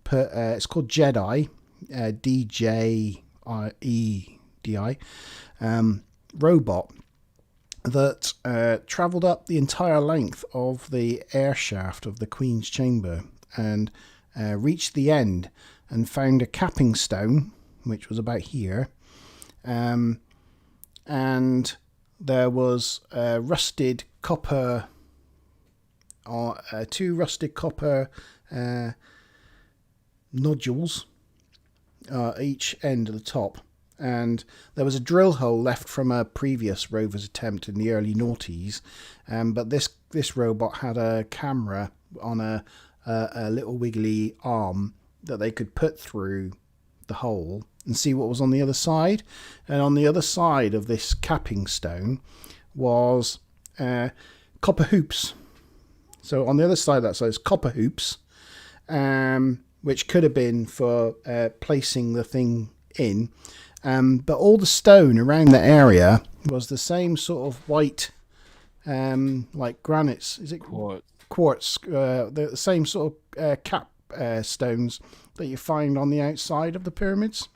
put, it's called Jedi, DJEDI, robot that travelled up the entire length of the air shaft of the Queen's Chamber, and reached the end and found a capping stone, which was about here, and there was rusted copper, two rusted copper nodules each end of the top, and there was a drill hole left from a previous rover's attempt in the early noughties, but this robot had a camera on a little wiggly arm that they could put through the hole and see what was on the other side. And on the other side of this capping stone was copper hoops. So on the other side of that, so it's copper hoops, which could have been for placing the thing in. But all the stone around the area was the same sort of white, like granites. Is it quartz? The same sort of cap stones that you find on the outside of the pyramids.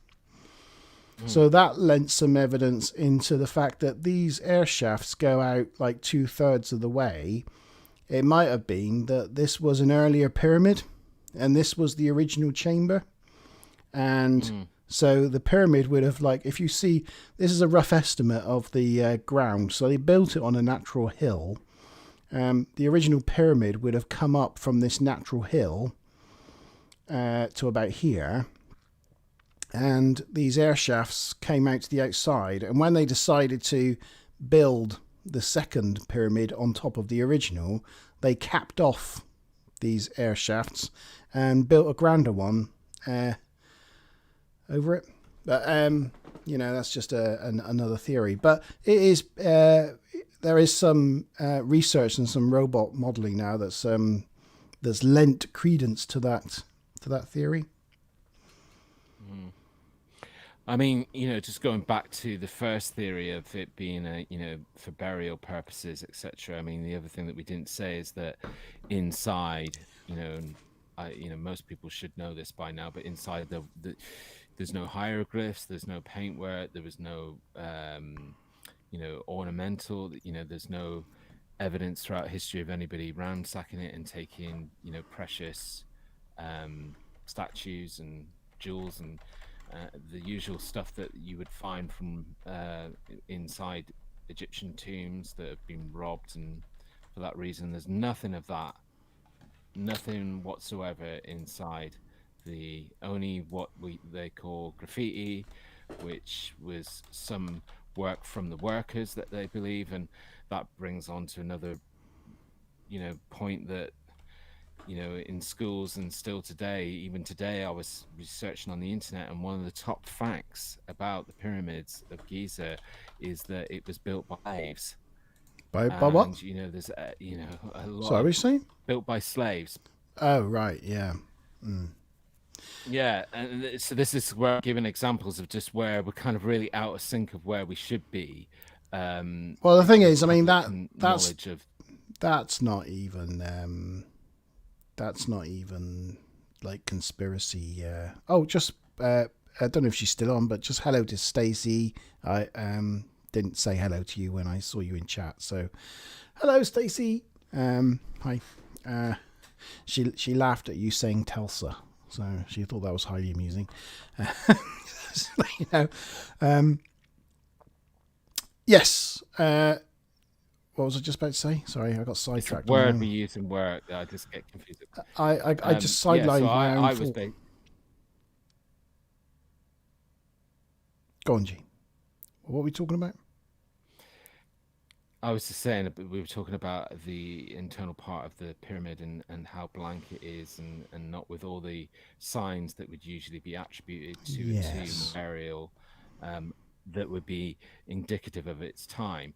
So that lent some evidence into the fact that these air shafts go out like 2/3 of the way. It might have been that this was an earlier pyramid, and this was the original chamber. And so the pyramid would have, like, if you see, this is a rough estimate of the ground. So they built it on a natural hill. The original pyramid would have come up from this natural hill to about here. And these air shafts came out to the outside. And when they decided to build the second pyramid on top of the original, they capped off these air shafts and built a grander one over it. But that's just another theory. But it is there is some research and some robot modelling now that's lent credence to that theory. I mean, just going back to the first theory of it being for burial purposes, etc. I mean, the other thing that we didn't say is that inside, most people should know this by now, but inside there's no hieroglyphs, there's no paintwork, there was no, ornamental, there's no evidence throughout history of anybody ransacking it and taking, precious statues and jewels and the usual stuff that you would find from inside Egyptian tombs that have been robbed, and for that reason there's nothing of that, nothing whatsoever inside. The only what they call graffiti, which was some work from the workers that they believe, and that brings on to another point that in schools and still today, even today, I was researching on the internet, and one of the top facts about the pyramids of Giza is that it was built by slaves. By what? There's a lot. Sorry, saying? Built by slaves. Oh, right, yeah. Yeah, and so this is where I'm giving examples of just where we're kind of really out of sync of where we should be, Well, the thing in is, I mean public that's knowledge of. that's not even that's not even like conspiracy. Oh, just I don't know if she's still on, but just hello to Stacey. I didn't say hello to you when I saw you in chat, so hello, Stacey. Hi. She laughed at you saying Telsa, so she thought that was highly amusing. You know, yes. What was I just about to say? Sorry, I got It's a sidetracked on my word we own. use in work that I just get confused. I just Yeah, so sidelined my own I was thought. Go on, G. What were we talking about? I was just saying we were talking about the internal part of the pyramid and how blank it is, and not with all the signs that would usually be attributed to a tomb Yes. burial, that would be indicative of its time.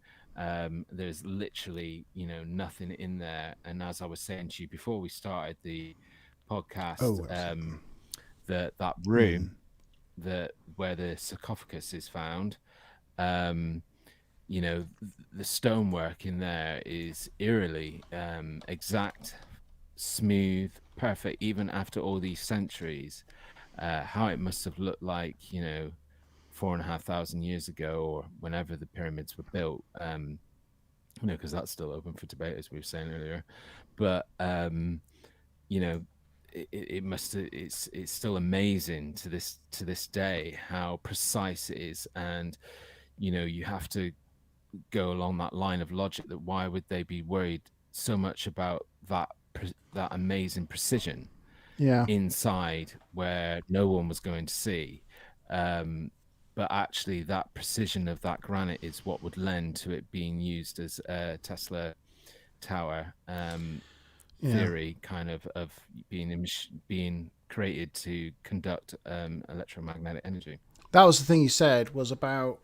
There's literally, nothing in there. And as I was saying to you before we started the podcast, Oh, absolutely. that room that where the sarcophagus is found, the stonework in there is eerily exact, smooth, perfect, even after all these centuries. How it must have looked like, 4,500 years ago, or whenever the pyramids were built. Because that's still open for debate, as we were saying earlier. But you know, it must. It's still amazing to this day how precise it is, and you have to go along that line of logic that why would they be worried so much about that amazing precision Yeah. inside where no one was going to see, but actually that precision of that granite is what would lend to it being used as a Tesla tower Yeah. theory, kind of being created to conduct electromagnetic energy. That was the thing you said was about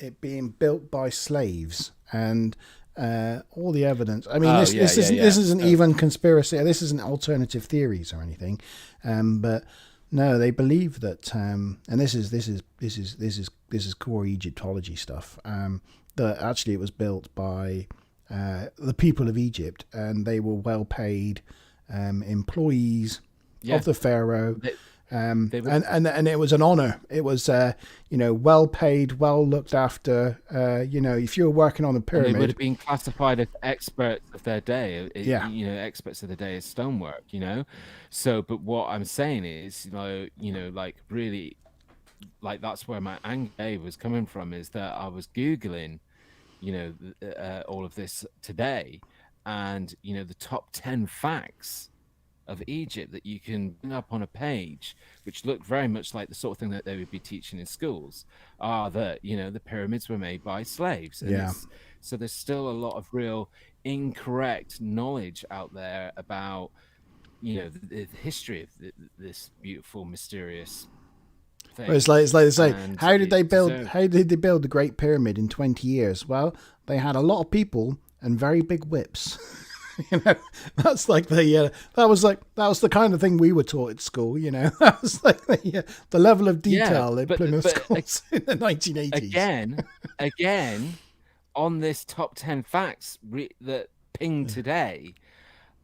it being built by slaves and all the evidence. I mean, Oh this yeah, this yeah, isn't yeah. this isn't So even conspiracy. This isn't alternative theories or anything. But no, they believe that, and this is core Egyptology stuff. That actually it was built by the people of Egypt, and they were well paid employees yeah, of the pharaoh. they, they would. And it was an honor. It was well paid, well looked after. If you were working on the And they would pyramid, have been classified as experts of their day, yeah, experts of the day is stonework, So, but what I'm saying is, like really, like that's where my anger was coming from, is that I was Googling, all of this today, and, the top 10 facts of Egypt that you can bring up on a page, which look very much like the sort of thing that they would be teaching in schools, are that the pyramids were made by slaves, and yeah. it's so there's still a lot of real incorrect knowledge out there about the history of this beautiful, mysterious Well, thing, it's like they say, and how did it they build? deserves. How did they build the Great Pyramid in 20 years? Well, they had a lot of people and very big whips. That's like that was the kind of thing we were taught at school. That was like the level of Yeah, detail at but Plymouth schools in the 1980s. again, on this top 10 facts that ping today,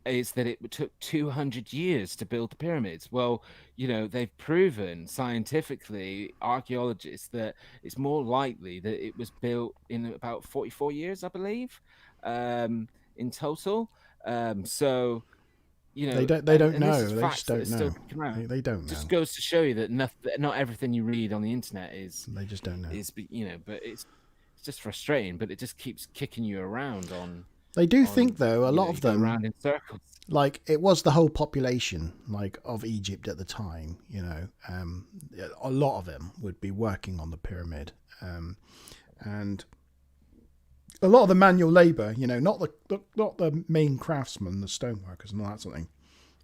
is that it took 200 years to build the pyramids. Well, they've proven scientifically, archaeologists, that it's more likely that it was built in about 44 years, I believe, in total. So, They don't and this is know. They just facts that are don't still know. coming out. They don't Just know. goes to show you that not everything you read on the internet They just don't know. but it's just frustrating, but it just keeps kicking you around They do on think though a lot you of go them, around in circles. like it was the whole population like of Egypt at the time. A lot of them would be working on the pyramid, and a lot of the manual labor. Not the main craftsmen, the stoneworkers and all that sort of thing.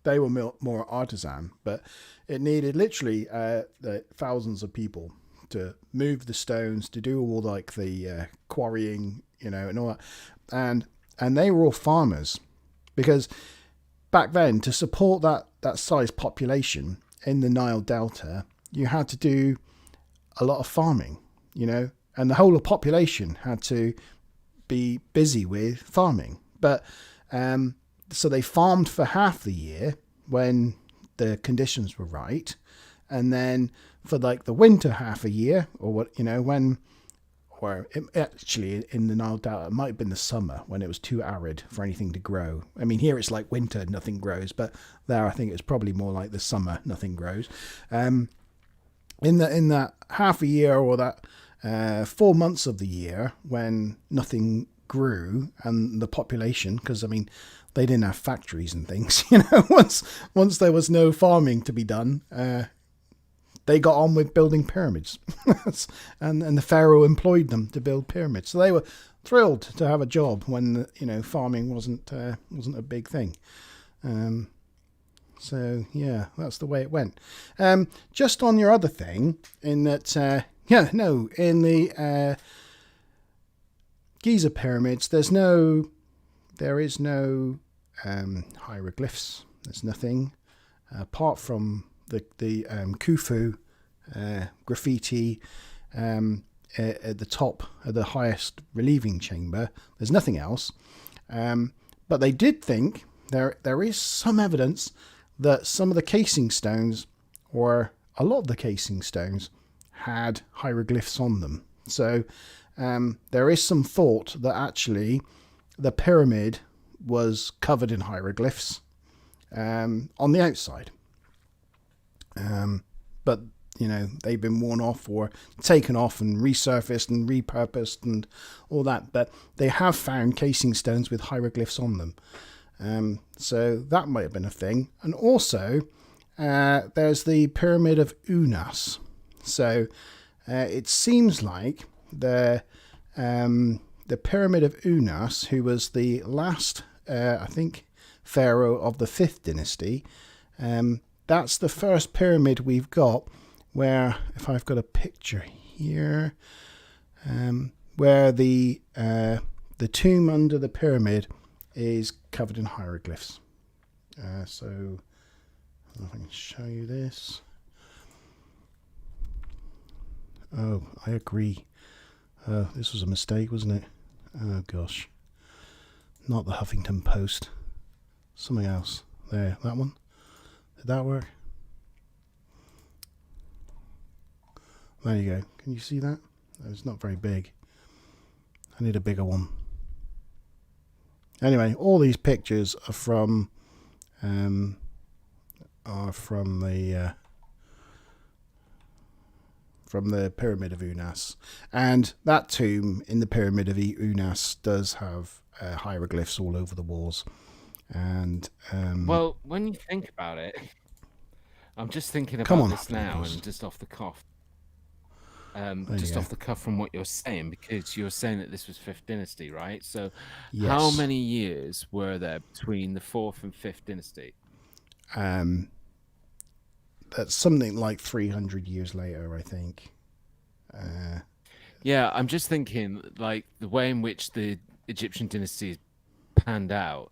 They were more artisan, but it needed literally the thousands of people to move the stones, to do all like the quarrying, and all that, and they were all farmers because back then to support that size population, in the Nile Delta, you had to do a lot of farming, and the whole of the population had to be busy with farming. But so they farmed for half the year when the conditions were right, and then for like the winter half a year, or what when, or actually in the Nile Delta it might have been the summer when it was too arid for anything to grow. I mean, here it's like winter, nothing grows, but there I think it's probably more like the summer, nothing grows. In that half a year, or that 4 months of the year when nothing grew, and the population, because I mean they didn't have factories and things, once there was no farming to be done, they got on with building pyramids. and the pharaoh employed them to build pyramids, so they were thrilled to have a job when farming wasn't a big thing. So yeah, that's the way it went. Just on your other thing, in that in the Giza pyramids, there is no hieroglyphs. There's nothing apart from the Khufu graffiti at the top of the highest relieving chamber. There's nothing else. But they did think there is some evidence that some of the casing stones, or a lot of the casing stones, had hieroglyphs on them. So there is some thought that actually the pyramid was covered in hieroglyphs on the outside. But they've been worn off or taken off and resurfaced and repurposed and all that. But they have found casing stones with hieroglyphs on them. So that might have been a thing. And also, there's the Pyramid of Unas. So it seems like the Pyramid of Unas, who was the last, I think, pharaoh of the 5th dynasty, that's the first pyramid we've got where, if I've got a picture here, where the tomb under the pyramid is covered in hieroglyphs. So I don't know if I can show you this. Oh, I agree. This was a mistake, wasn't it? Oh gosh. Not the Huffington Post. Something else. There, that one. Did that work? There you go. Can you see that? It's not very big. I need a bigger one. Anyway, all these pictures are from the Pyramid of Unas, and that tomb in the Pyramid of Unas does have hieroglyphs all over the walls. And well, when you think about it, I'm just thinking Come about on, this now, Nicholas. and just off the cuff. you Just go. off the cuff from what you're saying, because you're saying that this was 5th dynasty, right? So how Yes. many years were there between the 4th and 5th dynasty? That's something like 300 years later, I think. Yeah, I'm just thinking, like, the way in which the Egyptian dynasty panned out,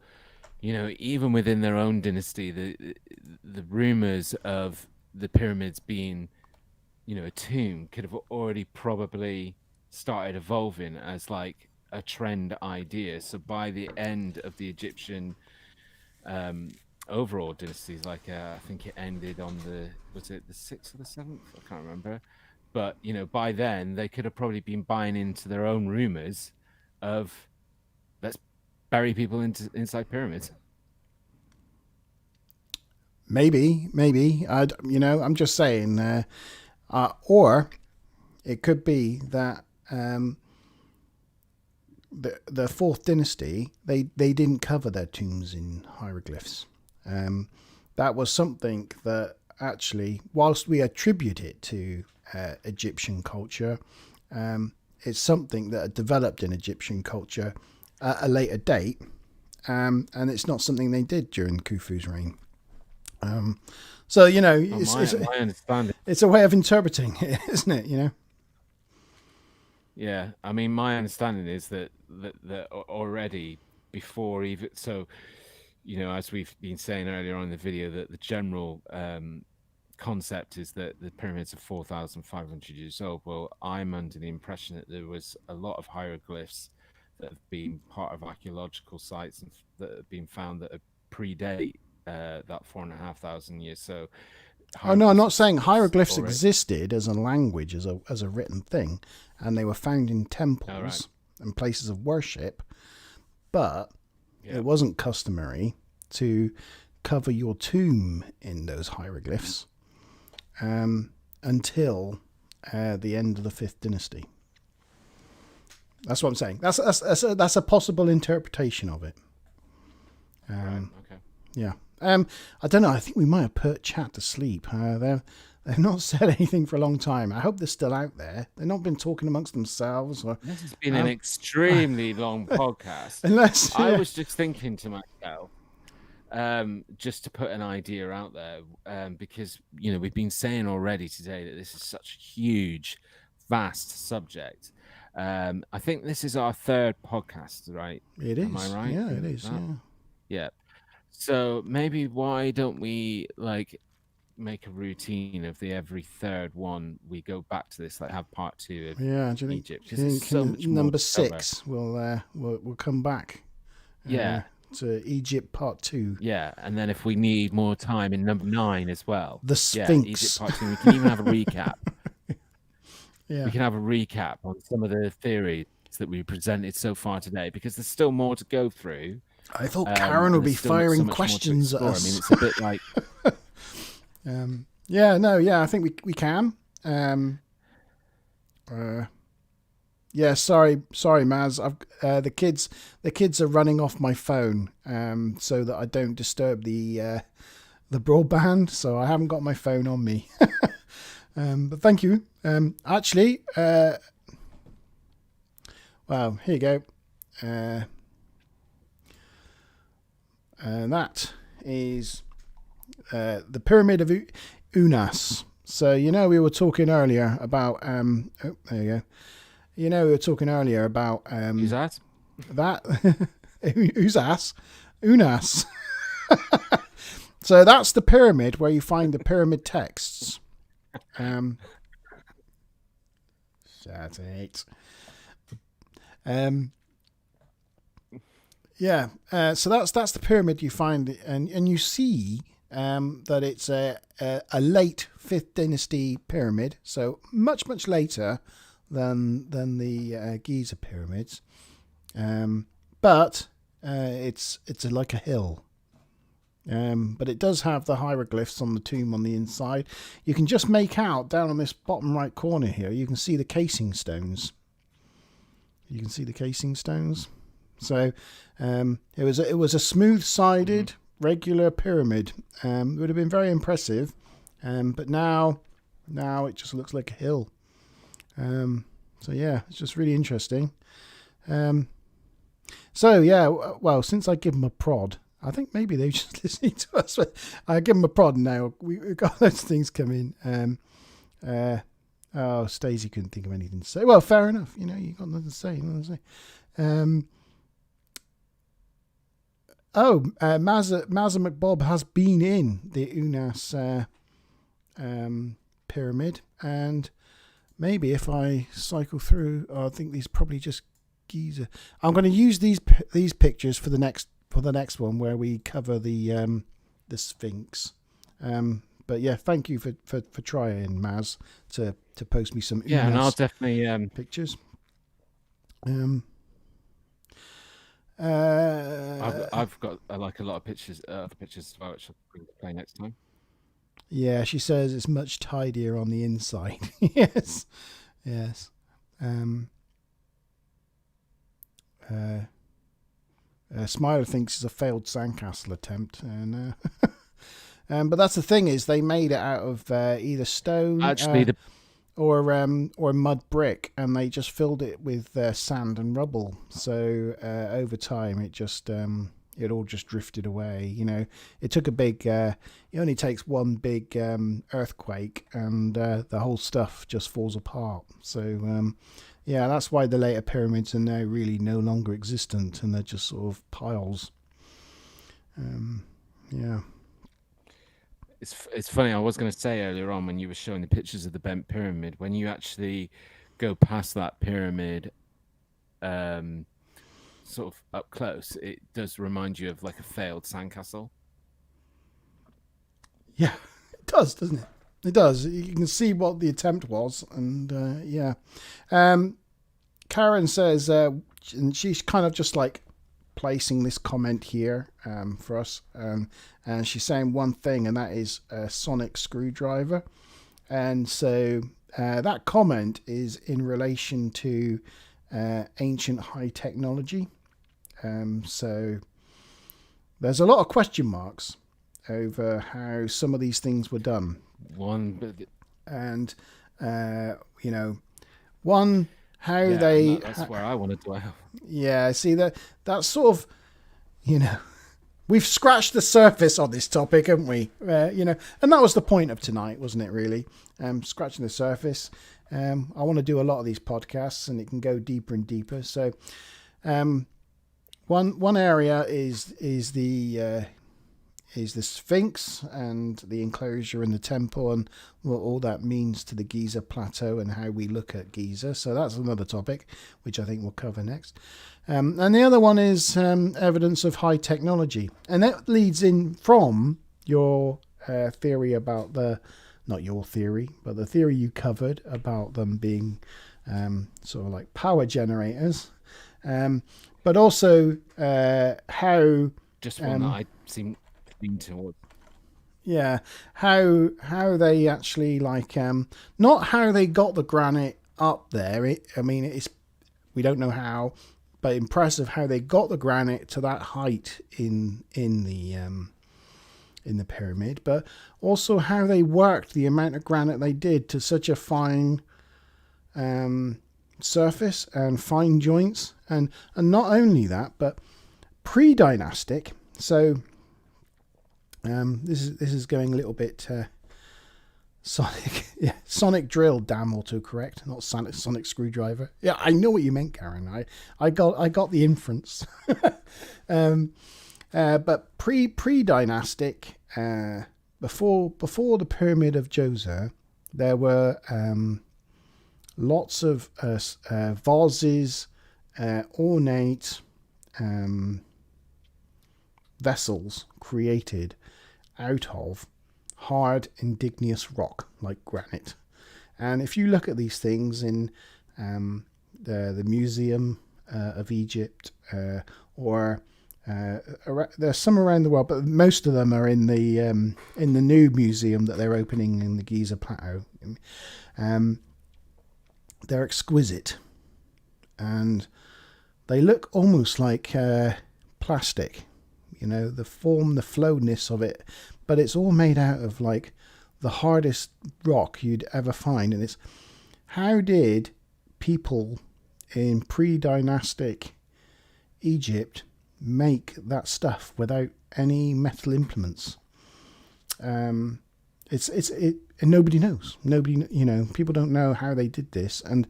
even within their own dynasty, the rumors of the pyramids being, a tomb could have already probably started evolving as like a trend idea. So by the end of the Egyptian overall dynasties, like I think it ended on was it the 6th or the 7th? I can't remember. But by then they could have probably been buying into their own rumors of let's bury people inside pyramids. Maybe. I'm just saying. Or it could be that the 4th dynasty, they didn't cover their tombs in hieroglyphs. That was something that actually, whilst we attribute it to Egyptian culture, it's something that had developed in Egyptian culture at a later date, and it's not something they did during Khufu's reign. So My understanding. it's a way of interpreting it, isn't it? Yeah, I mean, my understanding is that already before even so, as we've been saying earlier on in the video, that the general concept is that the pyramids are 4,500 years old. Well, I'm under the impression that there was a lot of hieroglyphs that have been part of archaeological sites and that have been found that predate that 4,500 years. So Oh no, I'm not hieroglyphs saying hieroglyphs already. existed as a language, as a written thing, and they were found in temples Oh, right. and places of worship, but Yeah. it wasn't customary to cover your tomb in those hieroglyphs until the end of the 5th dynasty. That's what I'm saying. That's a possible interpretation of it. Right. Okay. Yeah. I don't know. I think we might have put chat to sleep. They've not said anything for a long time. I hope they're still out there. They've not been talking amongst themselves. Or This has been an extremely long podcast. unless I was just thinking to myself, just to put an idea out there, because we've been saying already today that this is such a huge, vast subject. I think this is our 3rd podcast, right? it is. Am I right? Yeah, it is. Yeah. Yeah. So maybe why don't we make a routine of the every 3rd one we go back to this, have part 2 of Yeah. Do you think, Egypt? do you think so much more number to cover. 6 we'll come back? Yeah. To Egypt part 2. Yeah, and then if we need more time in number 9 as well, The Sphinx. Egypt part 2. We can even have a recap. Yeah. We can have a recap on some of the theories that we presented so far today, because there's still more to go through. I thought Karen would be firing questions at us. I mean, it's a bit like I think we can. Yeah, sorry, Maz. The kids are running off my phone, so that I don't disturb the broadband. So I haven't got my phone on me. But thank you. Actually, well, here you go. And that is the Pyramid of Unas. So we were talking earlier about there you go. We were talking earlier about who's that? Unas. So that's the pyramid where you find the pyramid texts. That's it. Yeah. So that's the pyramid you find, and you see that it's a late 5th dynasty pyramid, so much later than the Giza pyramids, but it's like a hill. But it does have the hieroglyphs on the tomb on the inside. You can just make out down on this bottom right corner here. You can see the casing stones. So it was a smooth-sided, regular pyramid. It would have been very impressive, but now it just looks like a hill. So yeah, it's just really interesting. So yeah, well, since I give them a prod, I think maybe they're just listening to us. But I give them a prod now. We've got those things coming. Oh, Stacey couldn't think of anything to say. Well, fair enough. You got nothing to say. Mazza McBob has been in the Unas pyramid, and maybe if I cycle through, I think these probably just Giza. I'm going to use these pictures for the next one where we cover the Sphinx. But yeah, thank you for trying, Maz, to post me some and I'll definitely pictures. I've got a lot of pictures, other pictures as well, which I'll bring to play next time. Yeah, she says it's much tidier on the inside. Yes. Smiler thinks it's a failed sandcastle attempt, and but that's the thing, is they made it out of either stone, or mud brick, and they just filled it with sand and rubble. So over time, it all just drifted away. It took a big. It only takes one big earthquake, and the whole stuff just falls apart. So yeah, that's why the later pyramids are now really no longer existent, and they're just sort of piles. Yeah. It's funny. I was going to say earlier on when you were showing the pictures of the bent pyramid, when you actually go past that pyramid, um, sort of up close, it does remind you of like a failed sandcastle. Yeah, it does, doesn't it? It does. You can see what the attempt was, and yeah. Karen says, and she's kind of just like placing this comment here for us, and she's saying one thing, and that is a sonic screwdriver. And so that comment is in relation to ancient high technology. So there's a lot of question marks over how some of these things were done. And you know, one how they that's where I want to dwell. Yeah, see that's sort of, we've scratched the surface on this topic, haven't we? And that was the point of tonight, wasn't it? Really, scratching the surface. I want to do a lot of these podcasts, and it can go deeper and deeper. So, one area is the Sphinx and the enclosure in the temple, and what all that means to the Giza plateau and how we look at Giza. So that's another topic, which I think we'll cover next. And the other one is evidence of high technology. And that leads in from your theory about not your theory, but the theory you covered about them being sort of like power generators. But also how... Just one that I seem toward. Yeah, how they actually not how they got the granite up there. We don't know how, but impressive how they got the granite to that height in the pyramid. But also how they worked the amount of granite they did to such a fine surface and fine joints, and not only that, but pre-dynastic. So. This is going a little bit sonic. Yeah, sonic drill. Damn autocorrect, not sonic screwdriver. Yeah, I know what you meant, Karen. I got the inference. But pre-dynastic, before the Pyramid of Giza, there were lots of vases, ornate vessels created out of hard indigenous rock like granite. And if you look at these things in the Museum of Egypt, or there's some around the world, but most of them are in the new museum that they're opening in the Giza Plateau. They're exquisite, and they look almost like plastic. The form, the flowness of it, but it's all made out of like the hardest rock you'd ever find. And it's how did people in pre-dynastic Egypt make that stuff without any metal implements? And nobody knows. People don't know how they did this. And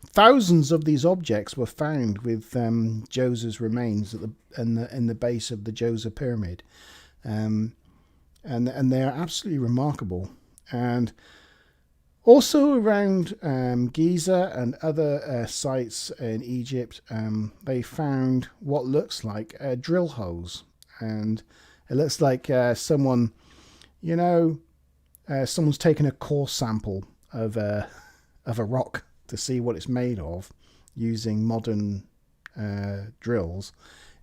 thousands of these objects were found with Djoser's remains in the base of the Djoser pyramid, and they are absolutely remarkable. And also around Giza and other sites in Egypt, they found what looks like drill holes, and it looks like someone. Someone's taken a core sample of a rock to see what it's made of using modern drills.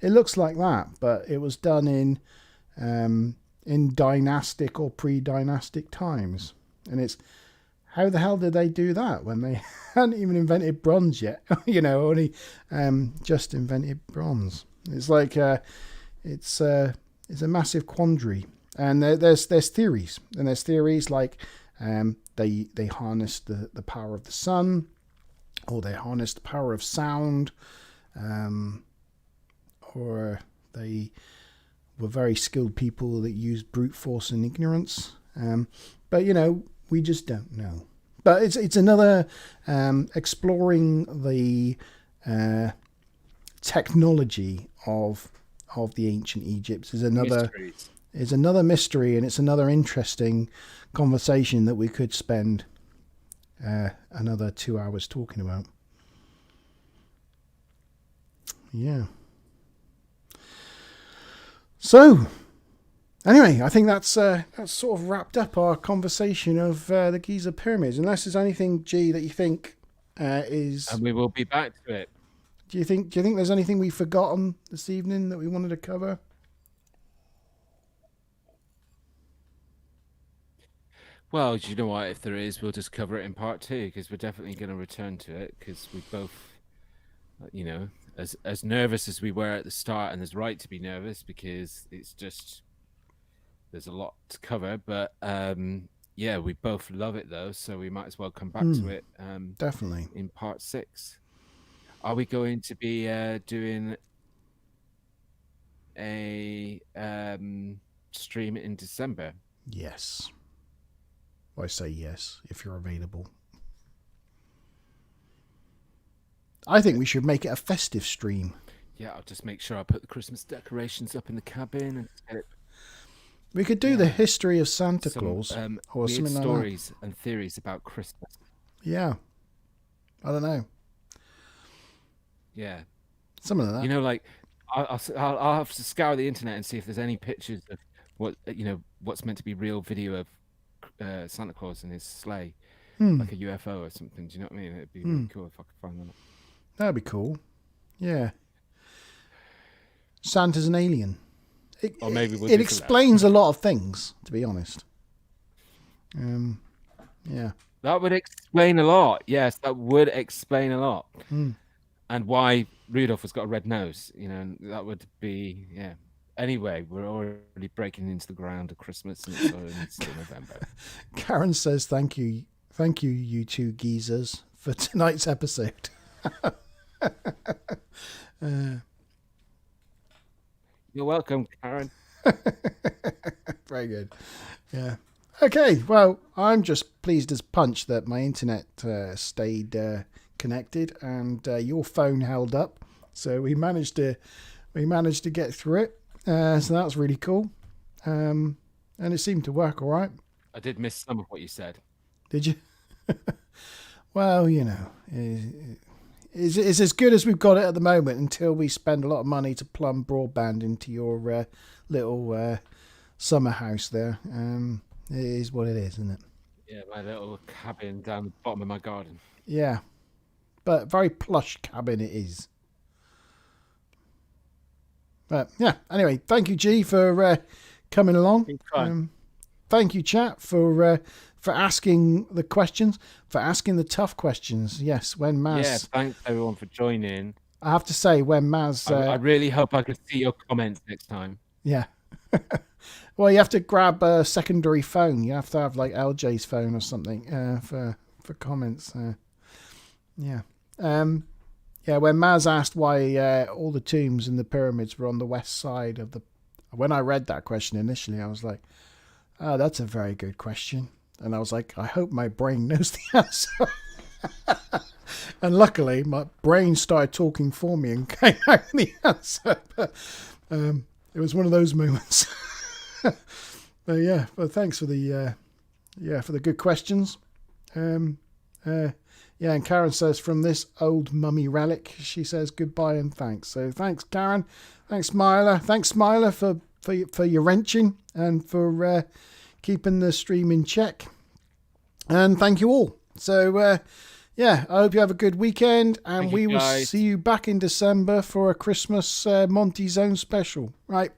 It looks like that, but it was done in dynastic or pre-dynastic times. And it's how the hell did they do that when they hadn't even invented bronze yet? Only just invented bronze. It's like it's a massive quandary. And there's theories, and there's theories like they harnessed the power of the sun, or they harnessed the power of sound, or they were very skilled people that used brute force and ignorance. But we just don't know. But it's another exploring the technology of the ancient Egypt is another. Mysteries. is another mystery, and it's another interesting conversation that we could spend another 2 hours talking about. Yeah. So, anyway, I think that's sort of wrapped up our conversation of the Giza pyramids. Unless there's anything, G, that you think is. And we will be back to it. Do you think there's anything we've forgotten this evening that we wanted to cover? Well, do you know what? If there is, we'll just cover it in part 2, because we're definitely going to return to it, because we both, you know, as nervous as we were at the start, and there's right to be nervous because it's just there's a lot to cover. But yeah, we both love it though, so we might as well come back to it. Definitely in part 6. Are we going to be doing a stream in December? Yes. I say yes, if you're available. I think we should make it a festive stream. Yeah, I'll just make sure I put the Christmas decorations up in the cabin and get it. We could do the history of Santa Claus or weird something like stories and theories about Christmas. that. Yeah. I don't know. Yeah. Something like that. You know, like I'll have to scour the internet and see if there's any pictures of what's meant to be real video of Santa Claus and his sleigh, like a UFO or something. Do you know what I mean? It'd be really cool if I could find that. That'd be cool. Yeah. Santa's an alien. Or maybe we'll it explains a lot of things, to be honest. Yeah. That would explain a lot. Yes, that would explain a lot. And why Rudolph has got a red nose. You know, that would be, yeah. Anyway, we're already breaking into the ground of Christmas, and it's still November. Karen says, thank you, you two geezers, for tonight's episode. You're welcome, Karen. Very good. Yeah. Okay, well, I'm just pleased as punch that my internet stayed connected and your phone held up. So we managed to get through it. So that's really cool. And it seemed to work all right. I did miss some of what you said. Did you? Well, you know, it's as good as we've got it at the moment until we spend a lot of money to plumb broadband into your little summer house there. It is what it is, isn't it? Yeah, my little cabin down the bottom of my garden. Yeah, but very plush cabin it is. But yeah, anyway, thank you, G, for coming along. Thank you, chat, for asking the questions, for asking the tough questions. Yes, when Maz... Yeah, thanks everyone for joining. I have to say, when Maz... I really hope I can see your comments next time. Yeah. Well, you have to grab a secondary phone. You have to have like LJ's phone or something for comments. Yeah. Yeah, when Maz asked why all the tombs and the pyramids were on the west side of the... When I read that question initially, I was like, oh, that's a very good question. And I was like, I hope my brain knows the answer. And luckily, my brain started talking for me and came out with the answer. But it was one of those moments. But yeah, but thanks for the good questions. Yeah, and Karen says, from this old mummy relic, she says goodbye and thanks. So thanks, Karen. Thanks, Smiler. Thanks, Smiler, for your wrenching and for keeping the stream in check. And thank you all. So, yeah, I hope you have a good weekend. And we will see you back in December for a Christmas Monte Zone special. Right.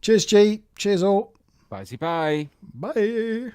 Cheers, G. Cheers, all. Bye. Bye.